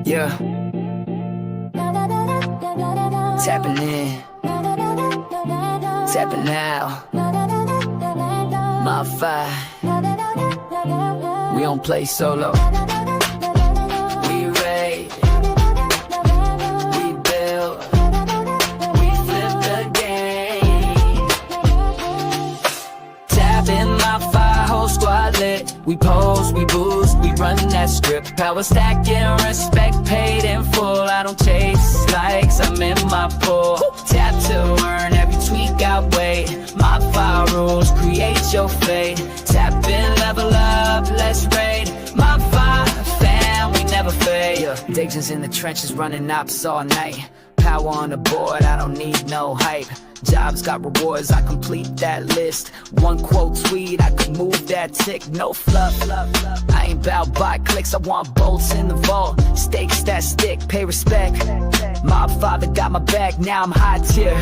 Yeah. Tapping in. Tapping out. MOBFI. We don't play solo. We raid. We build. We flip the game. Tapping MOBFI, whole squad lit. We pose, we boost, we run that script. Power stacking, respect paid in full. I don't chase likes, I'm in my pool. Tap to earn, every tweak outweigh. MOBFI rules, create your fate. Tap in, level up, let's raid. MOBFI fam, we never fade. Yeah. Dagens in the trenches, running ops all night. Power on the board, I don't need no hype. Jobs got rewards, I complete that list. One quote tweet, I could move that tick. No fluff, I ain't bout by clicks, I want bolts in the vault. Stakes that stick, pay respect. MOBFI got my back, now I'm high tier.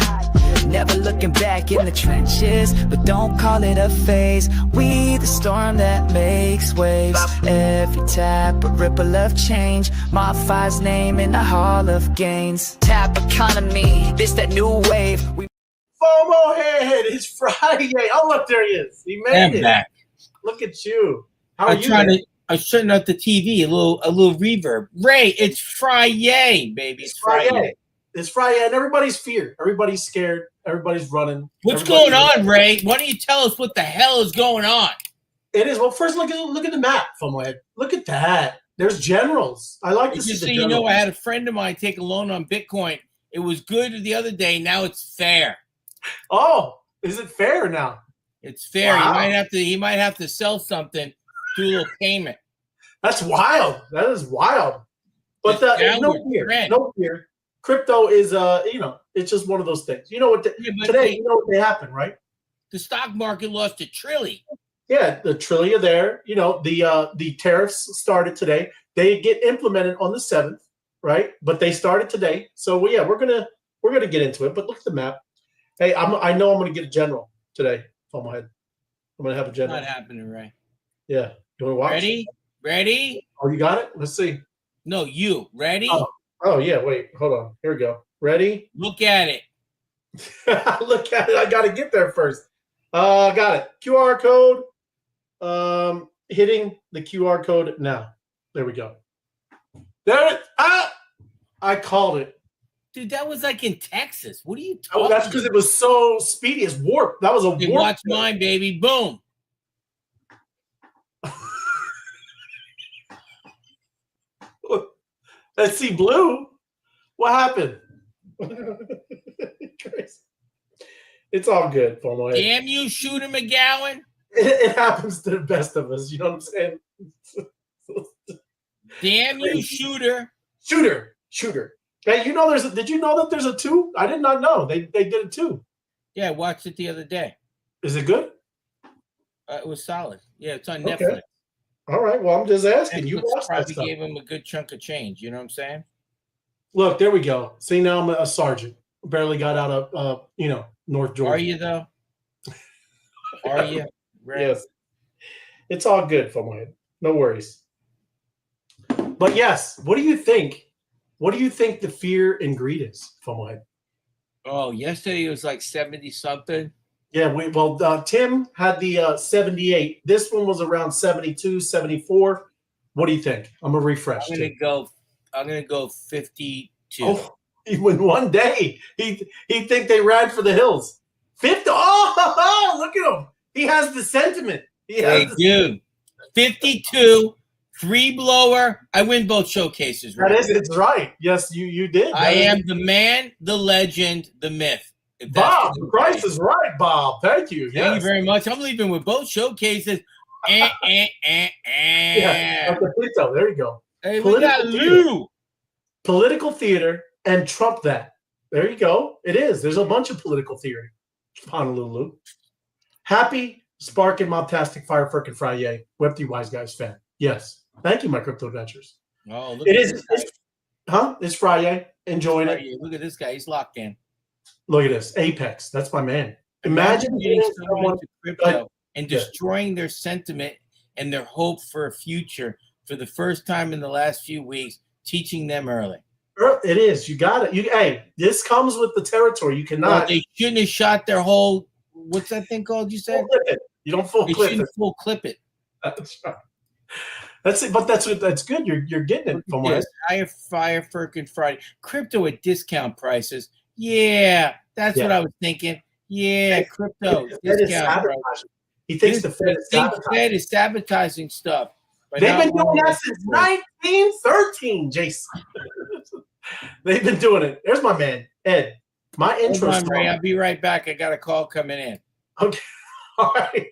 Never looking back in the trenches, but don't call it a phase. We the storm that makes waves. Every tap a ripple of change. MOBFI's name in the hall of gains. Tap economy, this that new wave. FOMO head, it's Friday. Oh, look, there he is. He made it. Back. Look at you. How are you? I was shutting up the TV, a little reverb. Ray, it's Friday, baby. It's Friday. It's Friday, and everybody's feared. Everybody's scared. Everybody's running. What's going on, Ray? Why don't you tell us what the hell is going on? It is. Well, first look at the map, FOMO head. Look at that. There's generals. I like to see the generals. You know, I had a friend of mine take a loan on Bitcoin. It was good the other day. Now it's fair. Oh, is it fair now? It's fair. Wow. He might have to sell something, do a little payment. That's wild. That is wild. But no fear. Trend. No fear. Crypto is it's just one of those things. You know what today, you know what happened, right? The stock market lost $1 trillion. Yeah, the trillion there. You know, the tariffs started today. They get implemented on the 7th, right? But they started today. So yeah, we're gonna get into it. But look at the map. Hey, I know I'm gonna get a general today. On my head, I'm gonna have a general. Not happening, Ray. Yeah, you wanna watch? Ready? Oh, you got it. Let's see. No, you ready? Oh yeah. Wait, hold on. Here we go. Ready? Look at it. Look at it. I gotta get there first. Got it. QR code. Hitting the QR code now. There we go. There it. I called it. Dude, that was like in Texas. What are you talking about? That's because it was so speedy. It's warp. That was a warp. Watch mine, baby. Boom. Let's see blue. What happened? It's all good, FOMO. Damn you, Shooter McGowan. It happens to the best of us. You know what I'm saying? Damn you, Shooter. Shooter. Hey, you know did you know that there's a 2? I did not know. They did a 2. Yeah, I watched it the other day. Is it good? It was solid. Yeah, it's on Okay. Netflix. All right. Well, I'm just asking. Netflix You watched that probably stuff. gave him a good chunk of change. You know what I'm saying? Look, there we go. See, now I'm a sergeant. Barely got out of North Georgia. Are you though? Are you? Right. Yes. It's all good, FOMO. No worries. But yes, what do you think? What do you think the fear and greed is, FOMO? Oh, yesterday it was like 70 something. Yeah, Tim had the 78. This one was around 72, 74. What do you think? I'm gonna refresh. I'm gonna go 52. Oh, in one day, he think they ran for the hills. 50. Oh, look at him. He has the sentiment. Dude, 52. 3 blower. I win both showcases. Right? It's right. Yes, you did. I am the man, the legend, the myth. Bob, the price is right, Bob. Thank you. Thank you very much. I'm leaving with both showcases. Yeah, there you go. Hey, we got Lou. Political theater and Trump that. There you go. It is. There's a bunch of political theory. Honolulu. Happy, sparking, mobtastic, fire, frickin' Friday. Web3 Wise Guys fan. Yes. Thank you, my crypto adventures. Oh, look it is. It's Friday. Enjoying it. Look at this guy. He's locked in. Look at this. Apex. That's my man. Imagine getting someone into crypto and destroying their sentiment and their hope for a future for the first time in the last few weeks. teaching them early. It is. You got it. Hey, this comes with the territory. You cannot. Well, they shouldn't have shot their whole. What's that thing called? You said full clip it. You don't full they clip shouldn't it. full clip it. That's right. That's it. But that's good. You're getting it from Yes, higher fire freaking Friday. Crypto at discount prices. Yeah, that's what I was thinking. Yeah, crypto discount prices. He thinks the Fed is sabotaging stuff. They've been doing that since 1913, Jason. They've been doing it. There's my man, Ed. My intro. Hold on, Ray. I'll be right back. I got a call coming in. Okay. All right.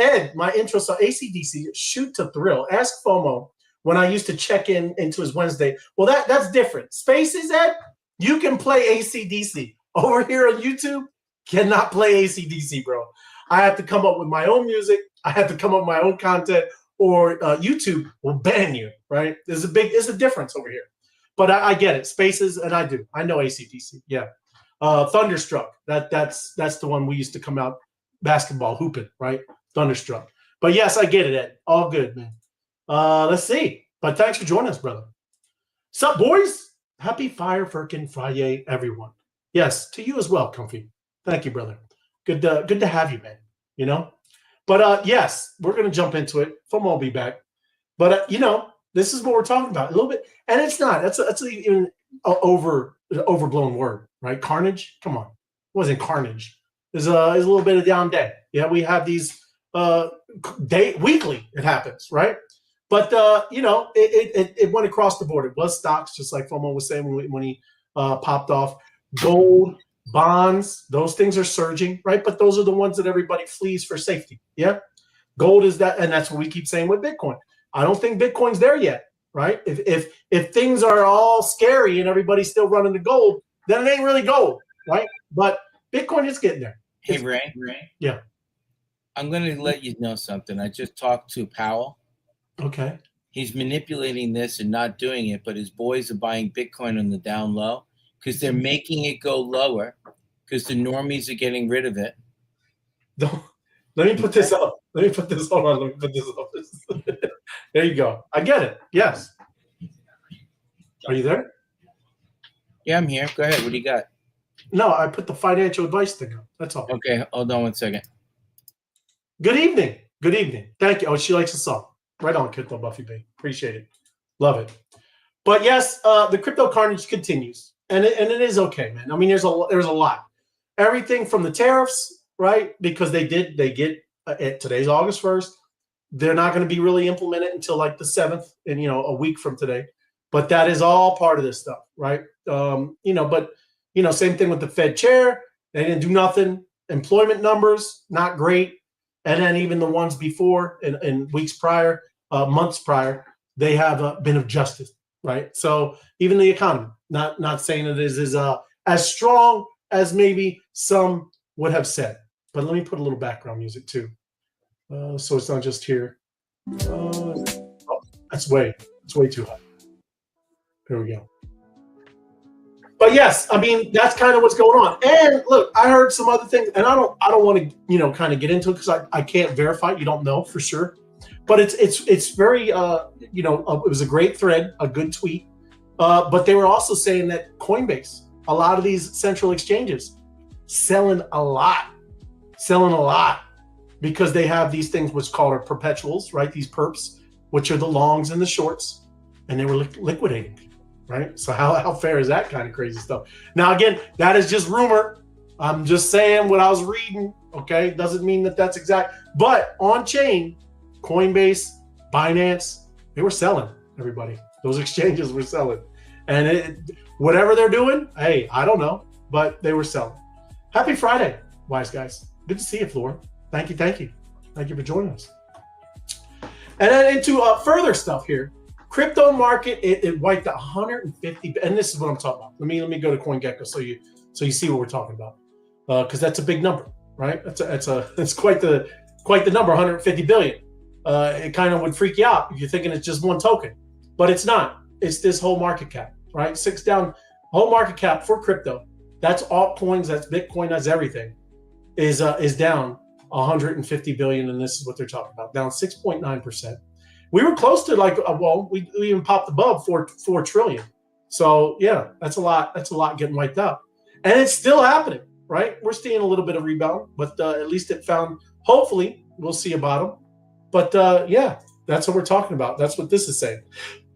Ed, my intro song, AC/DC, Shoot to Thrill. Ask FOMO when I used to check into his Wednesday. Well, that's different. Spaces, Ed, you can play AC/DC. Over here on YouTube, cannot play AC/DC, bro. I have to come up with my own music. I have to come up with my own content, or YouTube will ban you, right? There's a difference over here. But I get it. Spaces, and I do. I know AC/DC. Yeah. Thunderstruck. That's the one we used to come out basketball hooping, right? Thunderstruck. But yes, I get it, Ed. All good, man. Let's see. But thanks for joining us, brother. Sup, boys? Happy Fire Firkin Friday, everyone. Yes, to you as well, Comfy. Thank you, brother. Good to have you, man. You know? But yes, we're gonna jump into it. FOMO will be back. But this is what we're talking about a little bit, and it's not. That's even overblown word, right? Carnage. Come on, it wasn't Carnage. There's a little bit of down day. Yeah, we have these weekly. It happens, right? But it went across the board. It was stocks, just like FOMO was saying when he popped off. Gold, bonds, those things are surging, right? But those are the ones that everybody flees for safety. Yeah, gold is that, and that's what we keep saying with Bitcoin. I don't think Bitcoin's there yet, right? If things are all scary and everybody's still running to gold, then it ain't really gold, right? But Bitcoin is getting there. Hey, Ray. Yeah. I'm going to let you know something. I just talked to Powell. Okay. He's manipulating this and not doing it, but his boys are buying Bitcoin on the down low because they're making it go lower because the normies are getting rid of it. Let me put this up. Let me put this on. Let me put this up. There you go. I get it. Yes. Are you there? Yeah, I'm here. Go ahead. What do you got? No, I put the financial advice thing up. That's all. Okay. Hold on 1 second. Good evening. Good evening. Thank you. Oh, she likes the song. Right on, Crypto Buffy Bay. Appreciate it. Love it. But yes, the crypto carnage continues. And it is okay, man. I mean, there's a lot. Everything from the tariffs, right? Because they get today's August 1st. They're not going to be really implemented until like the 7th, and a week from today. But that is all part of this stuff, right? Same thing with the Fed chair. They didn't do nothing. Employment numbers, not great. And then even the ones before in weeks prior, months prior, they have been adjusted, right? So even the economy, not saying it is as strong as maybe some would have said. But let me put a little background music too. So it's not just here. It's way too high. There we go. But yes, I mean, that's kind of what's going on. And look, I heard some other things, and I don't want to kind of get into it because I can't verify. You don't know for sure. But it's very it was a great thread, a good tweet. But they were also saying that Coinbase, a lot of these central exchanges, selling a lot because they have these things which called perpetuals, right? These perps, which are the longs and the shorts, and they were liquidating. Right? So how fair is that kind of crazy stuff? Now, again, that is just rumor. I'm just saying what I was reading, okay? Doesn't mean that that's exact. But on-chain, Coinbase, Binance, they were selling, everybody. Those exchanges were selling. And whatever they're doing, hey, I don't know, but they were selling. Happy Friday, wise guys. Good to see you, Flora. Thank you. Thank you for joining us. And then into further stuff here. Crypto market, it wiped out 150, and this is what I'm talking about. Let me go to CoinGecko so you see what we're talking about, because that's a big number, right? It's quite the number, 150 billion. It kind of would freak you out if you're thinking it's just one token, but it's not. It's this whole market cap, right? Whole market cap for crypto. That's altcoins, that's Bitcoin, that's everything. Is down 150 billion, and this is what they're talking about, down 6.9%. we were close to like, we even popped above 4 trillion. So yeah, that's a lot. That's a lot getting wiped out, and it's still happening, right? We're seeing a little bit of rebound, but at least it found. Hopefully, we'll see a bottom. But yeah, that's what we're talking about. That's what this is saying.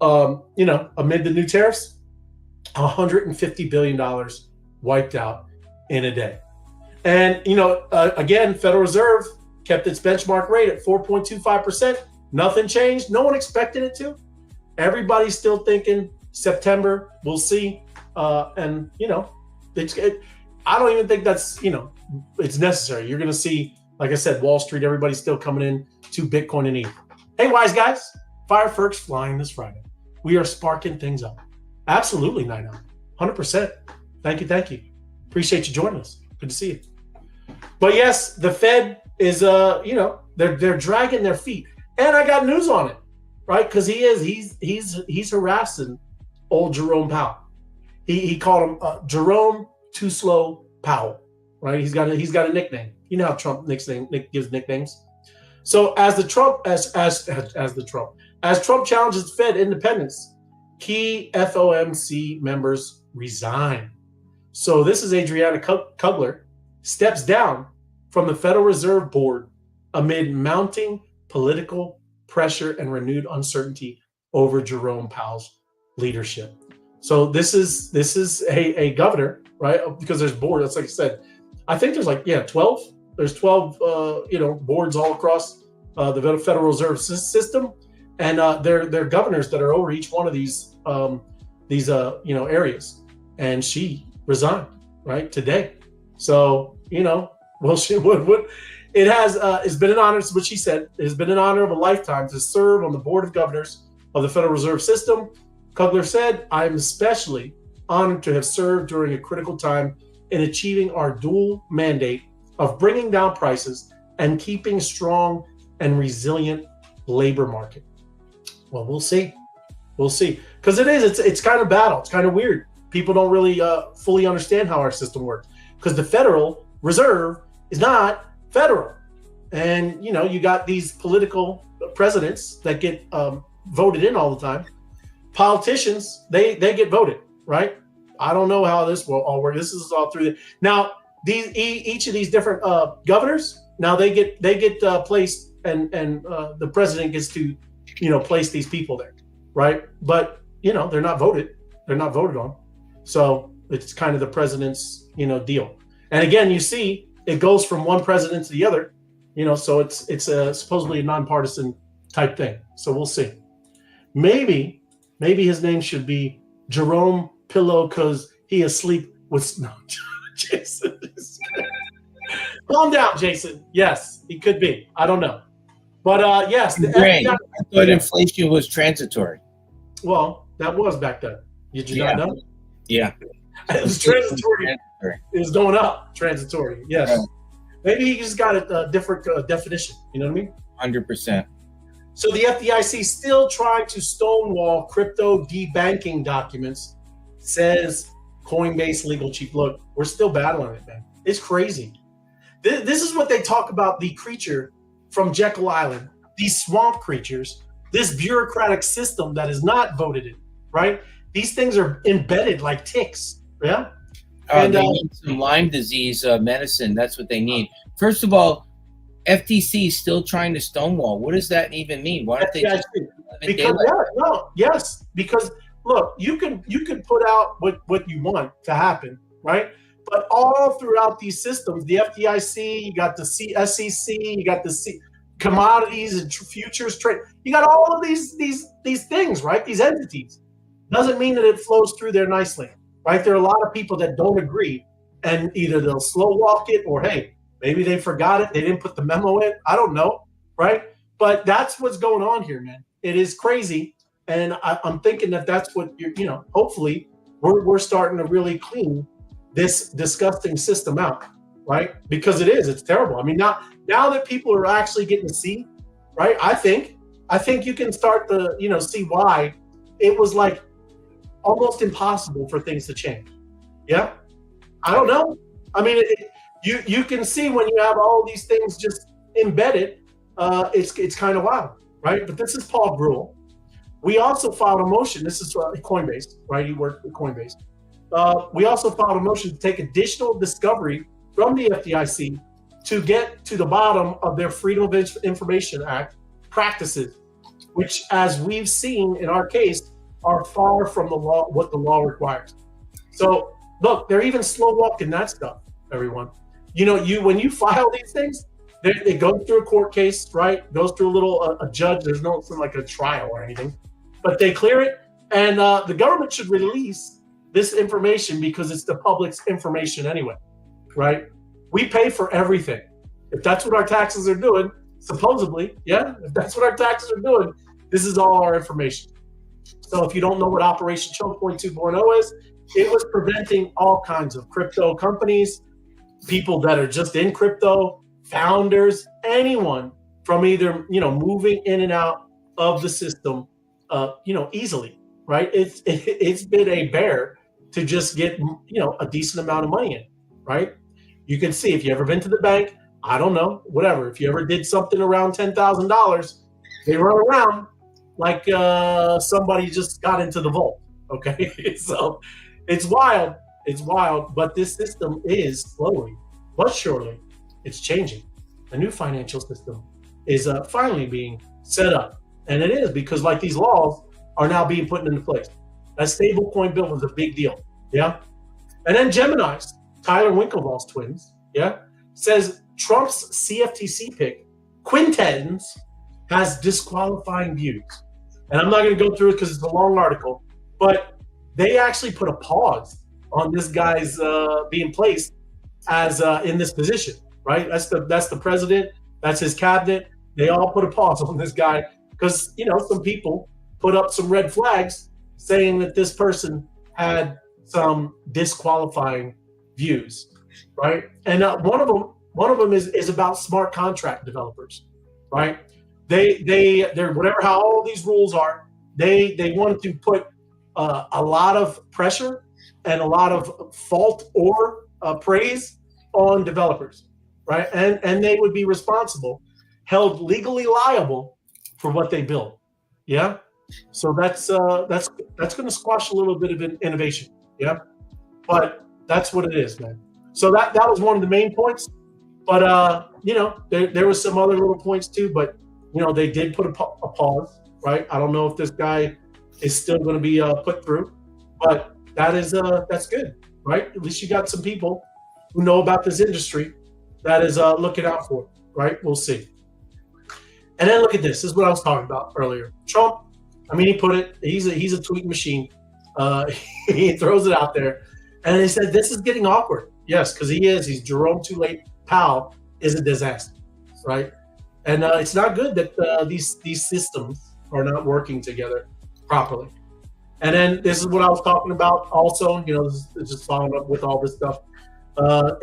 Amid the new tariffs, $150 billion wiped out in a day, and again, Federal Reserve kept its benchmark rate at 4.25%. Nothing changed. No one expected it to. Everybody's still thinking September. We'll see. I don't even think that's it's necessary. You're going to see, like I said, Wall Street. Everybody's still coming in to Bitcoin and ETH. Hey, wise guys, fireworks flying this Friday. We are sparking things up. Absolutely, 100%. Thank you. Appreciate you joining us. Good to see you. But yes, the Fed is they're dragging their feet. And I got news on it, right? Because he's harassing old Jerome Powell. He called him Jerome Too Slow Powell, right? He's got a nickname. You know how Trump gives nicknames. So as Trump challenges Fed independence, key FOMC members resign. So this is Adriana Kugler steps down from the Federal Reserve Board amid mounting political pressure and renewed uncertainty over Jerome Powell's leadership. So this is a governor, right? Because there's board. That's like I said. I think there's 12. There's 12 boards all across the Federal Reserve system, and they're governors that are over each one of these areas. And she resigned right today. So it's been an honor. It's what she said. It has been an honor of a lifetime to serve on the board of governors of the Federal Reserve System. Kugler said, "I am especially honored to have served during a critical time in achieving our dual mandate of bringing down prices and keeping strong and resilient labor market." Well, we'll see. Because it's kind of battle. It's kind of weird. People don't really fully understand how our system works because the Federal Reserve is not federal. And, you got these political presidents that get voted in all the time. Politicians, they get voted, right? I don't know how this will all work. This is all through now. Each of these different governors, now they get placed, and the president gets to, place these people there, right? But they're not voted. They're not voted on. So it's kind of the president's deal. And again, you see it goes from one president to the other, So it's supposedly a nonpartisan type thing. So we'll see. Maybe his name should be Jerome Pillow because he asleep with Jason. Calm down, Jason. Yes, he could be. I don't know. But yes. I thought inflation was transitory. Well, that was back then. Did you not know? Yeah. It was transitory. It was going up. Transitory. Yes. Yeah. Maybe he just got a different definition. You know what I mean? 100%. So the FDIC still trying to stonewall crypto debanking documents, says Coinbase legal chief. Look, we're still battling it, man. It's crazy. This is what they talk about, the creature from Jekyll Island, these swamp creatures, this bureaucratic system that is not voted in, right? These things are embedded like ticks, yeah? And they need some Lyme disease medicine. That's what they need. First of all, FTC is still trying to stonewall. What does that even mean? Why don't they just because look, you can put out what you want to happen, right? But all throughout these systems, the FDIC, you got the SEC, you got the commodities and futures trade, you got all of these things, right? These entities. Doesn't mean that it flows through there nicely, right? There are a lot of people that don't agree, and either they'll slow walk it, or hey, maybe they forgot it, they didn't put the memo in. I don't know, right? But that's what's going on here, man. It is crazy, and I'm thinking that's what hopefully we're starting to really clean this disgusting system out, right? Because it's terrible. I mean, now that people are actually getting to see, right? I think you can start to see why it was like almost impossible for things to change. Yeah, I don't know. I mean, you can see when you have all these things just embedded. It's kind of wild. right? But this is Paul Brule. We also filed a motion. This is Coinbase, right? He worked with Coinbase. We also filed a motion to take additional discovery from the FDIC to get to the bottom of their Freedom of Information Act practices, which, as we've seen in our case, are far from the law, what the law requires. So look, they're even slow walking that stuff, everyone. You know, when you file these things, it goes through a court case, right? Goes through a judge. There's no like a trial or anything, but they clear it, and the government should release this information because it's the public's information anyway, right? We pay for everything. If that's what our taxes are doing, supposedly, yeah, if that's what our taxes are doing, this is all our information. So if you don't know what Operation Choke Point 2.0 is, it was preventing all kinds of crypto companies, people that are just in crypto, founders, anyone from either, moving in and out of the system, easily, right? It's been a bear to just get, a decent amount of money in, right? You can see if you ever been to the bank, I don't know, whatever. If you ever did something around $10,000, they run around like somebody just got into the vault, okay? So it's wild, but this system is slowly but surely, it's changing. A new financial system is finally being set up. And it is because like these laws are now being put into place. That stablecoin bill was a big deal, yeah? And then Gemini's, Tyler Winklevoss twins, yeah, says Trump's CFTC pick, Quintens, has disqualifying views. And I'm not going to go through it because it's a long article, but they actually put a pause on this guy's being placed as in this position, right? That's the president, that's his cabinet. They all put a pause on this guy because, some people put up some red flags saying that this person had some disqualifying views, right? And one of them is about smart contract developers, right? They're whatever how all these rules are. They wanted to put a lot of pressure and a lot of fault or praise on developers, right? And they would be responsible, held legally liable for what they build. Yeah. So that's going to squash a little bit of innovation. Yeah. But that's what it is, man. So that was one of the main points. But there was some other little points too. But they did put a pause, right? I don't know if this guy is still going to be put through, but that's good, right? At least you got some people who know about this industry that is looking out for it, right? We'll see. And then look at this. This is what I was talking about earlier. Trump, he put it. He's a tweet machine. He throws it out there, and he said this is getting awkward. Yes, because he is. He's Jerome Too Late Powell is a disaster, right? And it's not good that these systems are not working together properly. And then this is what I was talking about also, this is just following up with all this stuff.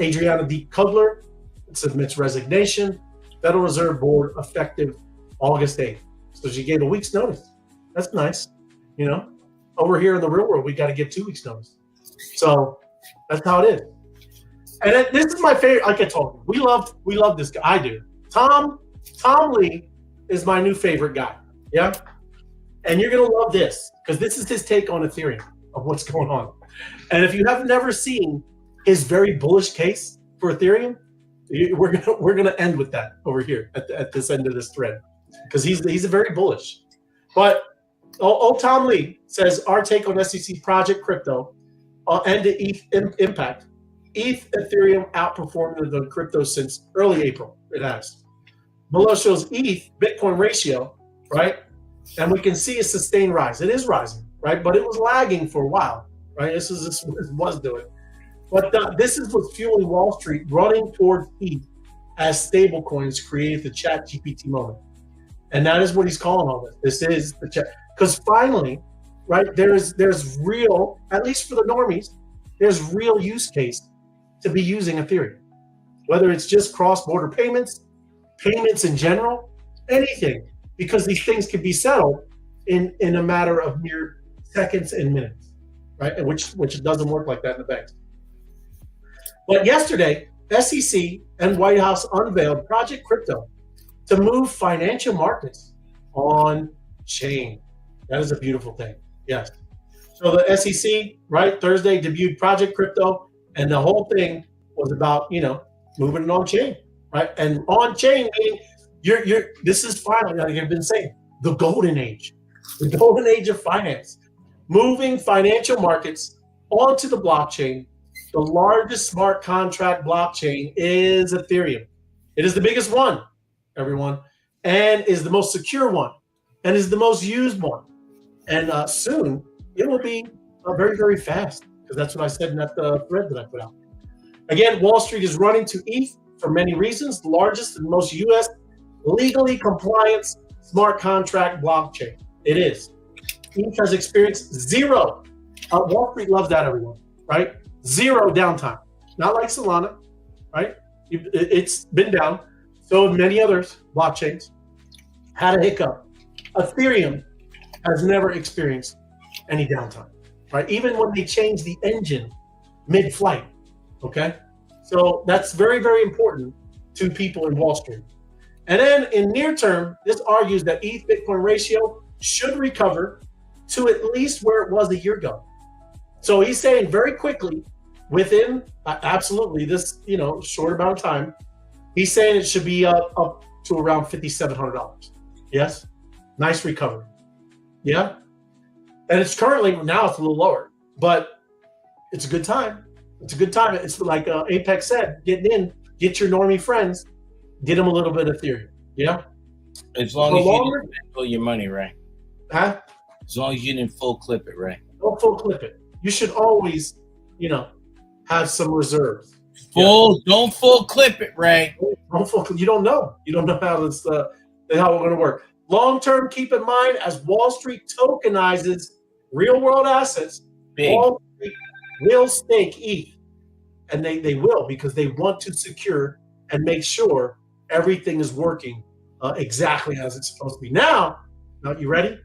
Adriana D. Kugler submits resignation, Federal Reserve Board effective August 8th. So she gave a week's notice. That's nice. Over here in the real world, we got to give 2 weeks notice. So that's how it is. And this is my favorite, like I told you, we love this guy. I do. Tom Lee is my new favorite guy. Yeah. And you're going to love this because this is his take on Ethereum of what's going on. And if you have never seen his very bullish case for Ethereum, we're gonna end with that over here at this end of this thread because he's a very bullish. But old Tom Lee says our take on SEC project crypto and the ETH impact. ETH Ethereum outperformed the crypto since early April. It has. Below shows ETH Bitcoin ratio, right? And we can see a sustained rise. It is rising, right? But it was lagging for a while, right? This was doing. But this is what's fueling Wall Street running towards ETH as stablecoins created the Chat GPT moment. And that is what he's calling all this. This is the chat. Because finally, right, there's real, at least for the normies, there's real use case to be using Ethereum. Whether it's just cross-border payments in general, anything. Because these things can be settled in a matter of mere seconds and minutes, right? Which doesn't work like that in the banks. But yesterday, SEC and White House unveiled Project Crypto to move financial markets on chain. That is a beautiful thing. Yes. So the SEC, right, Thursday debuted Project Crypto, and the whole thing was about, moving it on chain, right? And on chain meaning this is finally, like I've been saying, the golden age of finance, moving financial markets onto the blockchain. The largest smart contract blockchain is Ethereum. It is the biggest one, everyone, and is the most secure one, and is the most used one. And soon it will be very, very fast, because that's what I said in that thread that I put out. Again, Wall Street is running to ETH for many reasons. The largest and most U.S. legally compliant smart contract blockchain. It is. ETH has experienced zero. Wall Street loves that, everyone, right? Zero downtime. Not like Solana, right? It's been down. So have many others, blockchains, had a hiccup. Ethereum has never experienced any downtime, right? Even when they change the engine mid-flight, okay? So that's very, very important to people in Wall Street. And then in near term, this argues that ETH Bitcoin ratio should recover to at least where it was a year ago. So he's saying very quickly, within absolutely this short amount of time, he's saying it should be up to around $5,700. Yes, nice recovery. Yeah, and it's currently now it's a little lower, but it's a good time. It's a good time. It's like Apex said, getting in, get your normie friends, get them a little bit of Ethereum. Yeah, as long as you didn't pull your money, right? Huh? As long as you didn't full clip it, right? Don't full clip it. You should always, have some reserves. Don't full clip it, Ray. You don't know. You don't know how this how it's going to work. Long term, keep in mind, as Wall Street tokenizes real world assets, Wall Street will stake ETH, and they will, because they want to secure and make sure everything is working exactly as it's supposed to be. Now, you ready?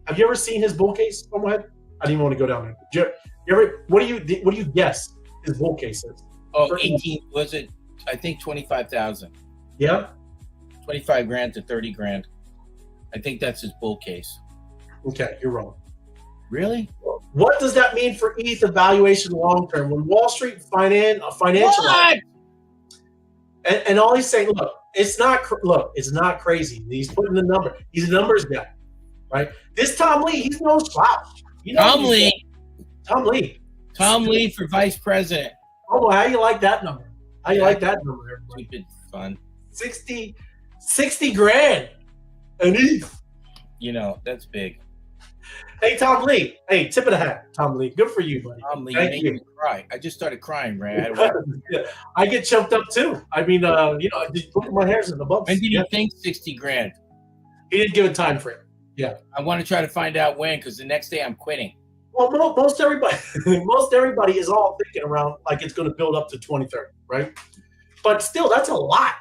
Have you ever seen his bull case? I didn't even want to go down there. What do you guess his bull case is? Oh, 18, was it? I think 25,000. Yeah. 25 grand to 30 grand. I think that's his bull case. Okay, you're wrong. Really? What does that mean for ETH evaluation long term? When Wall Street financial, what? And all he's saying, it's not crazy. He's putting the number. He's a numbers guy, right? This Tom Lee, he's no slouch. Tom Lee for vice president. Oh, how you like that number? How you like that number, everybody? Stupid fun. 60 grand an ETH. That's big. Hey, Tom Lee. Hey, tip of the hat, Tom Lee. Good for you, buddy. Tom Lee, you made me cry. I just started crying, Ray. I get choked up too. I mean, just look at my hairs in the bumps. When did you think 60 grand? He didn't give a time frame. Yeah. I want to try to find out when, because the next day I'm quitting. Well, most everybody is all thinking around like it's going to build up to 2030, right? But still, that's a lot.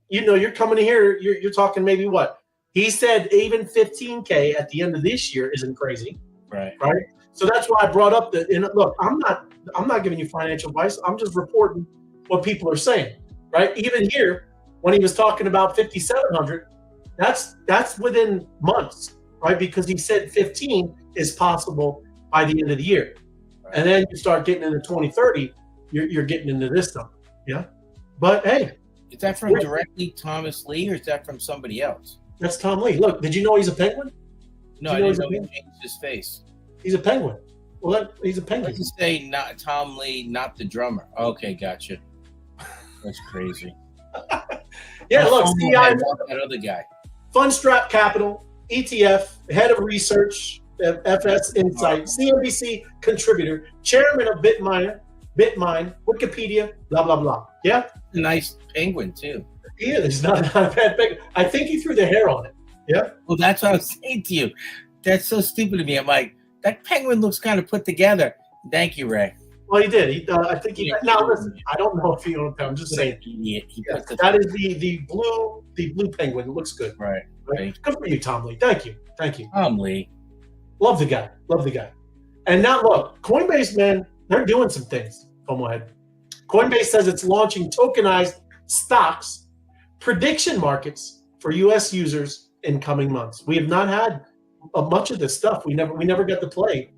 You're coming here, you're talking maybe what? He said even 15K at the end of this year isn't crazy. Right. Right. So that's why I brought up look, I'm not giving you financial advice. I'm just reporting what people are saying. Right. Even here, when he was talking about 5,700, that's within months, right? Because he said 15 is possible by the end of the year. Right. And then you start getting into 2030, you're getting into this stuff. Yeah. But hey. Is that from directly Thomas Lee, or is that from somebody else? That's Tom Lee. Look, did you know he's a penguin? No, I didn't know he changed his face. He's a penguin. Well, he's a penguin. Let's say not Tom Lee, not the drummer. Okay, gotcha. That's crazy. Yeah, look, CI, that other guy. Fundstrap Capital, ETF, head of research, FS Insight, CNBC contributor, chairman of Bitmine, Wikipedia, blah, blah, blah. Yeah? Nice penguin, too. He is. He's not a bad penguin. I think he threw the hair on it. Yeah? Well, that's what I was saying to you. That's so stupid to me. I'm like, that penguin looks kind of put together. Thank you, Ray. Well, he did. I think he. Now, listen. I don't know if he owned it. I'm just saying. That is the blue penguin. It looks good. Right. Good for you, Tom Lee. Thank you. Tom Lee. Love the guy. And now look, Coinbase, man, they're doing some things. Coinbase says it's launching tokenized stocks prediction markets for U.S. users in coming months. We have not had much of this stuff. We never got to play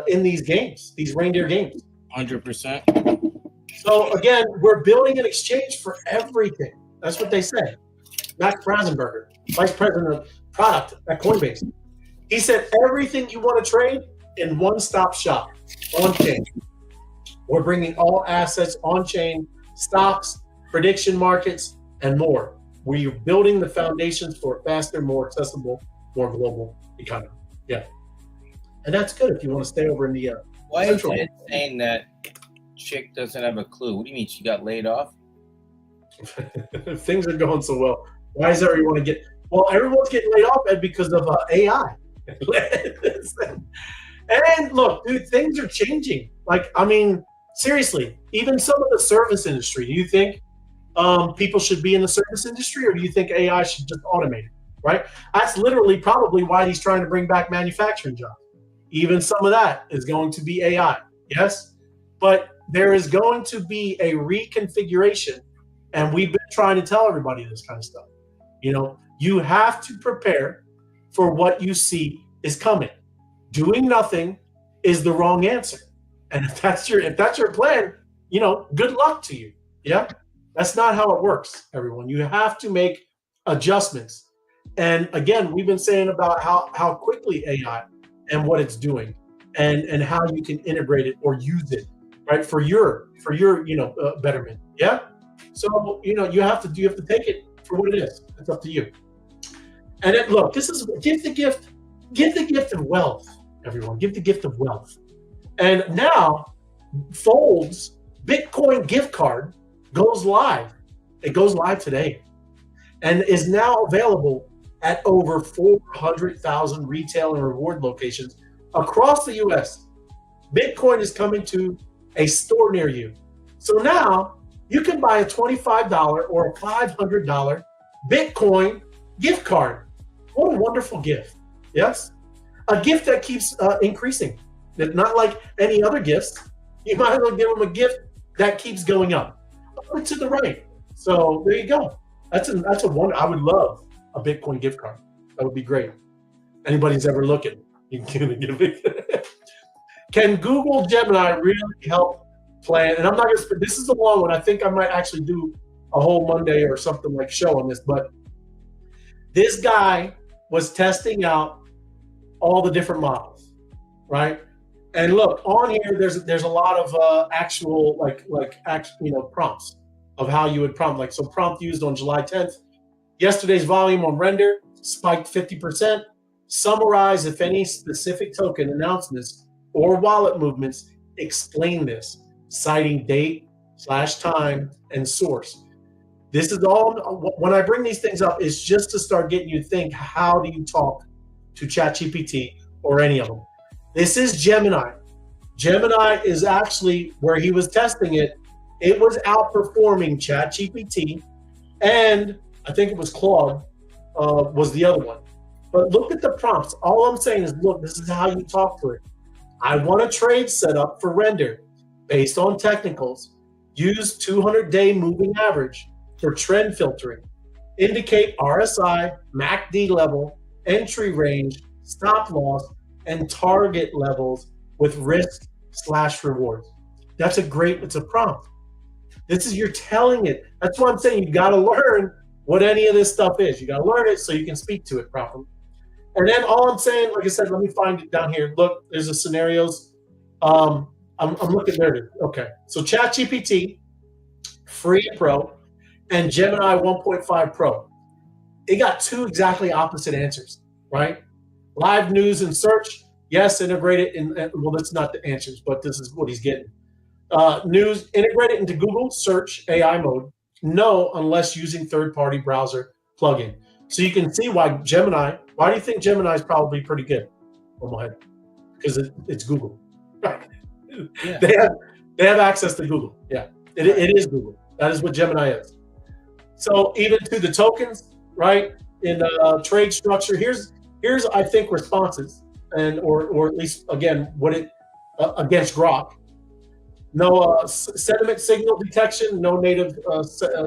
in these games, these reindeer games. 100%. So again, we're building an exchange for everything. That's what they say. Max Brazenberger, Vice President of Product at Coinbase. He said everything you want to trade in one-stop shop, on-chain. We're bringing all assets on-chain, stocks, prediction markets, and more. We're building the foundations for a faster, more accessible, more global economy. Yeah. And that's good if you want to stay over in the Why is it saying that chick doesn't have a clue? What do you mean? She got laid off? Things are going so well. Why is everyone get? Well, everyone's getting laid off, Ed, because of AI. And look, dude, things are changing. Like, I mean, seriously, even some of the service industry. Do you think people should be in the service industry, or do you think AI should just automate it? Right? That's literally probably why he's trying to bring back manufacturing jobs. Even some of that is going to be AI. Yes, but there is going to be a reconfiguration, and we've been trying to tell everybody this kind of stuff. You know, you have to prepare for what you see is coming. Doing nothing is the wrong answer. And if that's your plan, you know, good luck to you. Yeah, that's not how it works, everyone. You have to make adjustments. And again, we've been saying about how quickly AI and what it's doing, and how you can integrate it or use it, right, for your betterment. Yeah. So you have to take it for what it is. It's up to you. And then, look, this is give the gift of wealth, everyone. Give the gift of wealth. And now, Fold's Bitcoin gift card goes live. It goes live today, and is now available at over 400,000 retail and reward locations across the U.S. Bitcoin is coming to a store near you. So now you can buy a $25 or a $500 Bitcoin gift card. What a wonderful gift. Yes? A gift that keeps increasing. Not like any other gifts. You might as well give them a gift that keeps going up and to the right. So there you go. That's a wonder. I would love a Bitcoin gift card. That would be great. Anybody's ever looking, you can give it. Can Google Gemini really help plan? And I'm not gonna. This is a long one. I think I might actually do a whole Monday or something like show on this. But this guy was testing out all the different models, right? And look, on here, there's a lot of actual prompts of how you would prompt. Like, so prompt used on July 10th. Yesterday's volume on render spiked 50%. Summarize if any specific token announcements or wallet movements explain this, citing date, /time, and source. This is all, when I bring these things up, it's just to start getting you to think, how do you talk to ChatGPT or any of them? This is Gemini. Gemini is actually, where he was testing it, it was outperforming ChatGPT, and I think it was Claude was the other one. But look at the prompts. All I'm saying is, look, this is how you talk to it. I want a trade setup for render based on technicals. Use 200-day moving average for trend filtering. Indicate RSI, MACD level, entry range, stop loss, and target levels with risk/rewards. It's a prompt. This is, you're telling it. That's why I'm saying you got to learn what any of this stuff is. You got to learn it so you can speak to it properly. And then all I'm saying, like I said, let me find it down here. Look, there's the scenarios. I'm looking there. Okay. So ChatGPT, free Pro, and Gemini 1.5 Pro. It got two exactly opposite answers, right? Live news and search, yes, integrate it in, well, that's not the answers, but this is what he's getting. News, integrate it into Google search AI mode. No, unless using third-party browser plugin. So you can see why do you think Gemini is probably pretty good? On my head, because it's Google. Yeah. They have access to Google. Yeah, it is Google. That is what Gemini is. So even to the tokens, right? In the trade structure, here's I think responses, and or at least again what it against Grok. No sentiment signal detection, no native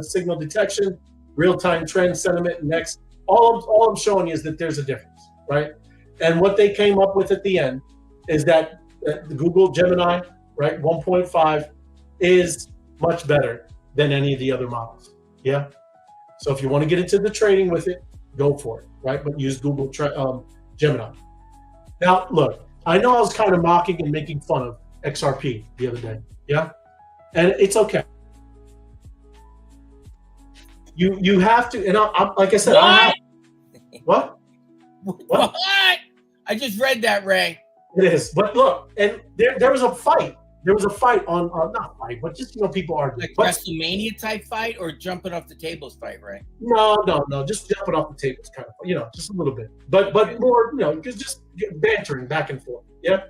signal detection, real-time trend sentiment, next all I'm showing you is that there's a difference, right? And what they came up with at the end is that the Google Gemini, right, 1.5 is much better than any of the other models. Yeah. So if you want to get into the trading with it, go for it, right? But use Google Gemini. Now, look, I know I was kind of mocking and making fun of XRP the other day. Yeah. And it's okay. You have to, and I'm like I said, what? I just read that, Ray. It is, but look, and there was a fight. There was a fight on not fight, but just people arguing. Like WrestleMania type fight or jumping off the tables fight, Ray? No, just jumping off the tables, kind of, just a little bit, but more, just bantering back and forth. Yeah.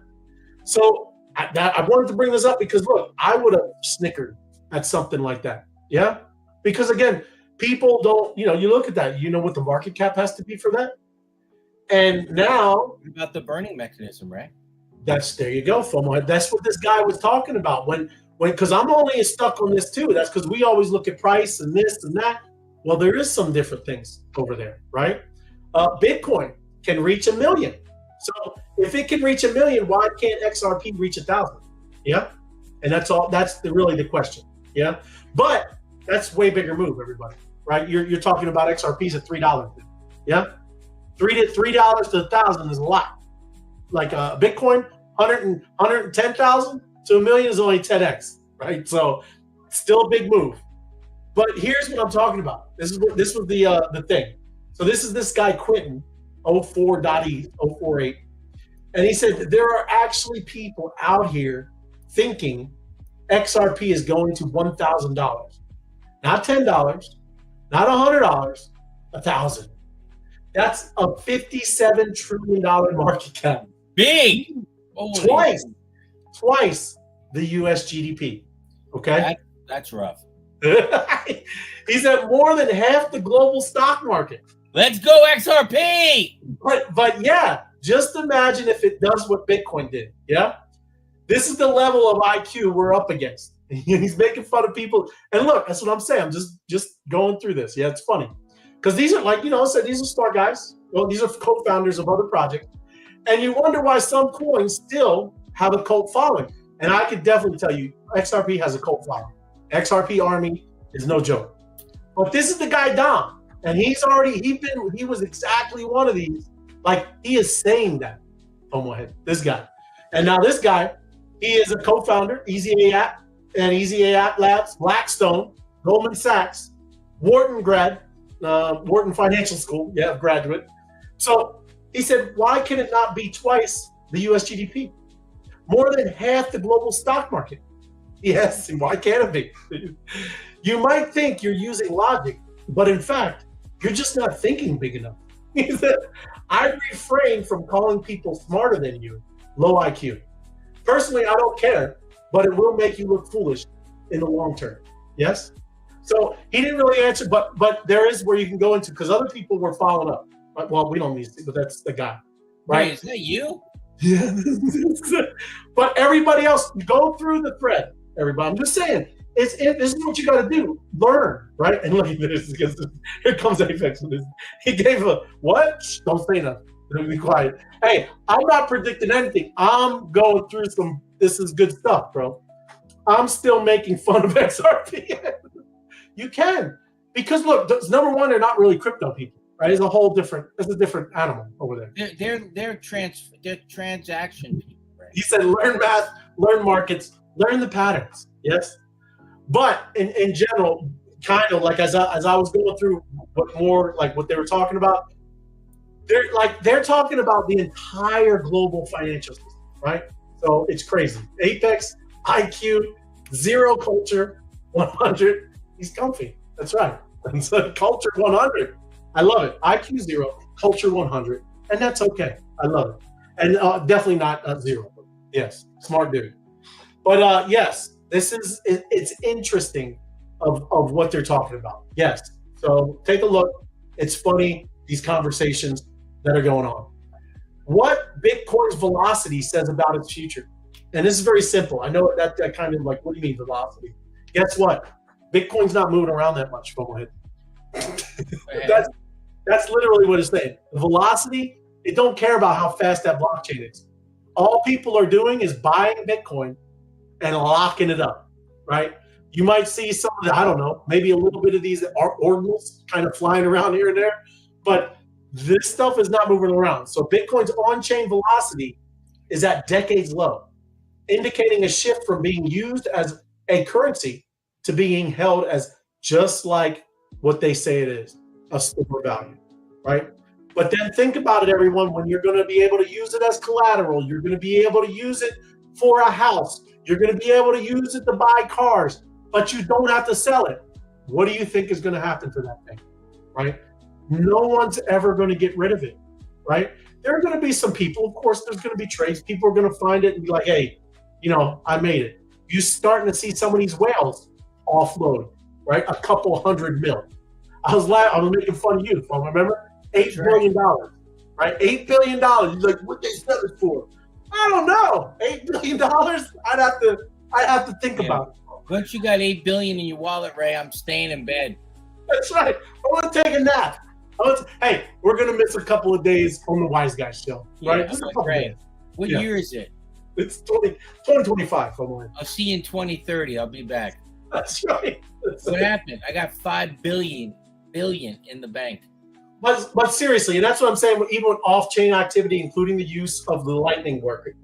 So I wanted to bring this up because look, I would have snickered at something like that. Yeah, because again, people don't, you look at that, what the market cap has to be for that. And now, what about the burning mechanism, right? There you go, FOMO. That's what this guy was talking about. Because I'm only stuck on this too. That's because we always look at price and this and that. Well, there is some different things over there, right? Bitcoin can reach 1 million. So if it can reach 1 million, why can't XRP reach 1,000? Yeah, and that's all. That's really the question. Yeah, but that's way bigger move, everybody. Right? You're talking about XRPs at $3. Yeah. $3 to 1,000 is a lot. Like Bitcoin, 110,000 to 1 million is only 10x, right? So still a big move. But here's what I'm talking about. This was the thing. So this is this guy Quentin 04.048, and he said there are actually people out here thinking XRP is going to $1,000, not $10, not $100, 1,000. That's a $57 trillion market cap. Big. Twice the US GDP. Okay. That's rough. He's at more than half the global stock market. Let's go XRP. But yeah, just imagine if it does what Bitcoin did. Yeah. This is the level of IQ we're up against. He's making fun of people. And look, that's what I'm saying. I'm just going through this. Yeah, it's funny. Because these are these are smart guys. Well, these are co-founders of other projects. And you wonder why some coins still have a cult following. And I could definitely tell you, XRP has a cult following. XRP army is no joke. But this is the guy Dom. And he was exactly one of these. Like, he is saying that. This guy. And now this guy, he is a co-founder, EasyApp and EasyApp Labs, Blackstone, Goldman Sachs, Wharton grad, Wharton Financial School, graduate. So he said, why can it not be twice the US GDP? More than half the global stock market. Yes, why can't it be? You might think you're using logic, but in fact, you're just not thinking big enough. He said, I refrain from calling people smarter than you low IQ. Personally, I don't care, but it will make you look foolish in the long term. Yes? So he didn't really answer, but there is where you can go into, because other people were following up. Well, we don't need to, but that's the guy, right? Wait, is that you? Yeah. But everybody else, go through the thread. Everybody, I'm just saying, this is what you got to do. Learn, right? And look at this, because here comes Apex with this. He gave a what? Shh, don't say nothing. Be quiet. Hey, I'm not predicting anything. I'm going through some. This is good stuff, bro. I'm still making fun of XRP. You can, because look, number one, they're not really crypto people, right? It's a different animal over there. They're transaction people, right? He said, learn math, learn markets, learn the patterns. Yes, but in general, kind of like as I was going through what they were talking about, they're talking about the entire global financial system, right? So it's crazy. Apex, IQ, 0 culture, 100. He's comfy. That's right. It's a culture 100. I love it. IQ 0, culture 100, and that's okay. I love it. And definitely not 0. Yes, smart dude. But yes, it's interesting of what they're talking about. Yes. So take a look. It's funny, these conversations that are going on. What Bitcoin's velocity says about its future. And this is very simple. I know that kind of like, what do you mean velocity? Guess what? Bitcoin's not moving around that much. That's literally what it's saying. The velocity, it don't care about how fast that blockchain is. All people are doing is buying Bitcoin and locking it up, right? You might see some of the, I don't know, maybe a little bit of these ordinals kind of flying around here and there, but this stuff is not moving around. So Bitcoin's on-chain velocity is at decades low, indicating a shift from being used as a currency to being held as just like what they say it is, a store value, right? But then think about it, everyone, when you're going to be able to use it as collateral, you're going to be able to use it for a house, you're going to be able to use it to buy cars, but you don't have to sell it. What do you think is going to happen to that thing, right? No one's ever going to get rid of it, right? There are going to be some people, of course, there's going to be trades. People are going to find it and be like, hey, you know, I made it. You're starting to see some of these whales offload, right? A couple $100 million. I was making fun of you, remember? $8 billion, right? $8 billion. You're like, what they sell it for? I don't know. $8 billion? I'd have to think about it. Once you got $8 billion in your wallet, Ray, I'm staying in bed. That's right. I want to take a nap. Hey, we're gonna miss a couple of days on the Wise Guys show, right? Yeah, Just a couple right. days. What year is it? It's 2025. I'll see you in 2030. I'll be back. That's right. What happened? I got $5 billion in the bank. But seriously, and that's what I'm saying. Even with off-chain activity, including the use of the Lightning network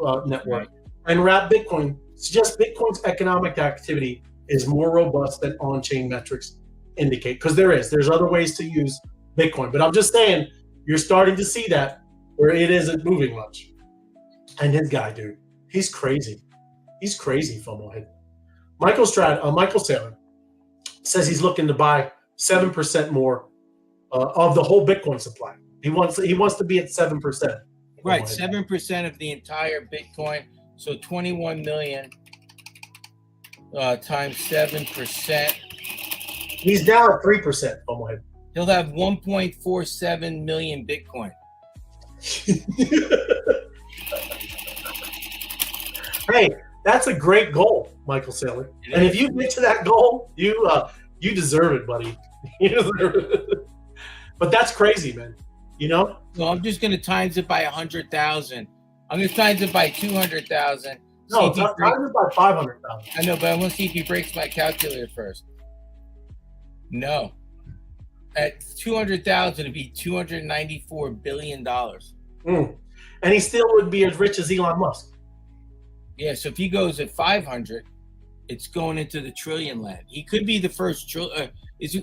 Right. and wrap Bitcoin, suggests Bitcoin's economic activity is more robust than on-chain metrics indicate. Because there's other ways to use Bitcoin. But I'm just saying, you're starting to see that where it isn't moving much. And this guy, dude, he's crazy. He's crazy, FOMO. Michael Saylor says he's looking to buy 7% more of the whole Bitcoin supply. He wants to be at 7%. Right, 7% of the entire Bitcoin. So 21 million times 7%. He's now at 3%. FOMO. He'll have 1.47 million Bitcoin. Hey, that's a great goal, Michael Saylor. And if you get to that goal, you deserve it, buddy. You deserve it. But that's crazy, man. You know? So I'm just going to times it by 100,000. I'm going to times it by 200,000. No, times it by 500,000. I know, but I want to see if he breaks my calculator first. No. At 200,000, it'd be $294 billion. And he still would be as rich as Elon Musk. Yeah, so if he goes at 500, it's going into the trillion land. He could be the first trillion.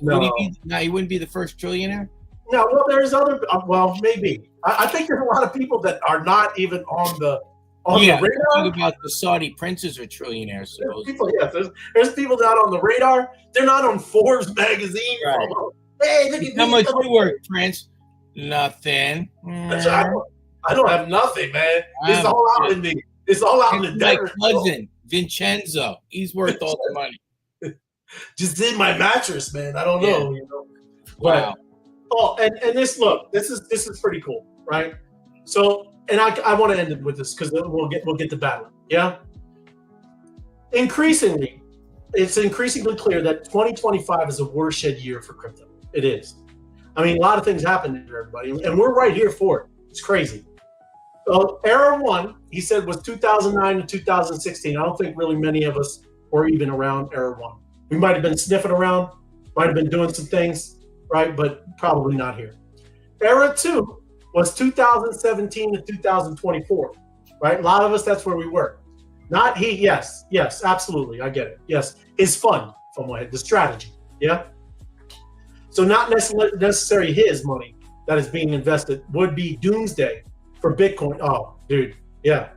No, he wouldn't be the first trillionaire? No, well, there's other. Well, maybe. I think there's a lot of people that are not even on the radar. Talk about the Saudi princes are trillionaires. There's people not on the radar. They're not on Forbes magazine. Right. Hey, look at how much you work, Prince? Nothing. I don't have nothing, man. It's all out in me. It's all out in the desert. My cousin Vincenzo, he's worth all the money. Just in my mattress, man. I don't know. You know. Wow. But, this is pretty cool, right? So, and I want to end it with this because we'll get to battle. Yeah. It's increasingly clear that 2025 is a watershed year for crypto. It is. I mean, a lot of things happen to everybody, and we're right here for it. It's crazy. Era one, he said, was 2009 to 2016. I don't think really many of us were even around era one. We might have been sniffing around, might have been doing some things, right? But probably not here. Era two was 2017 to 2024, right? A lot of us, that's where we were. Not he, yes, absolutely, I get it. Yes, his fund, from what the strategy, yeah? So not necessarily his money that is being invested would be doomsday for Bitcoin. Oh, dude, yeah.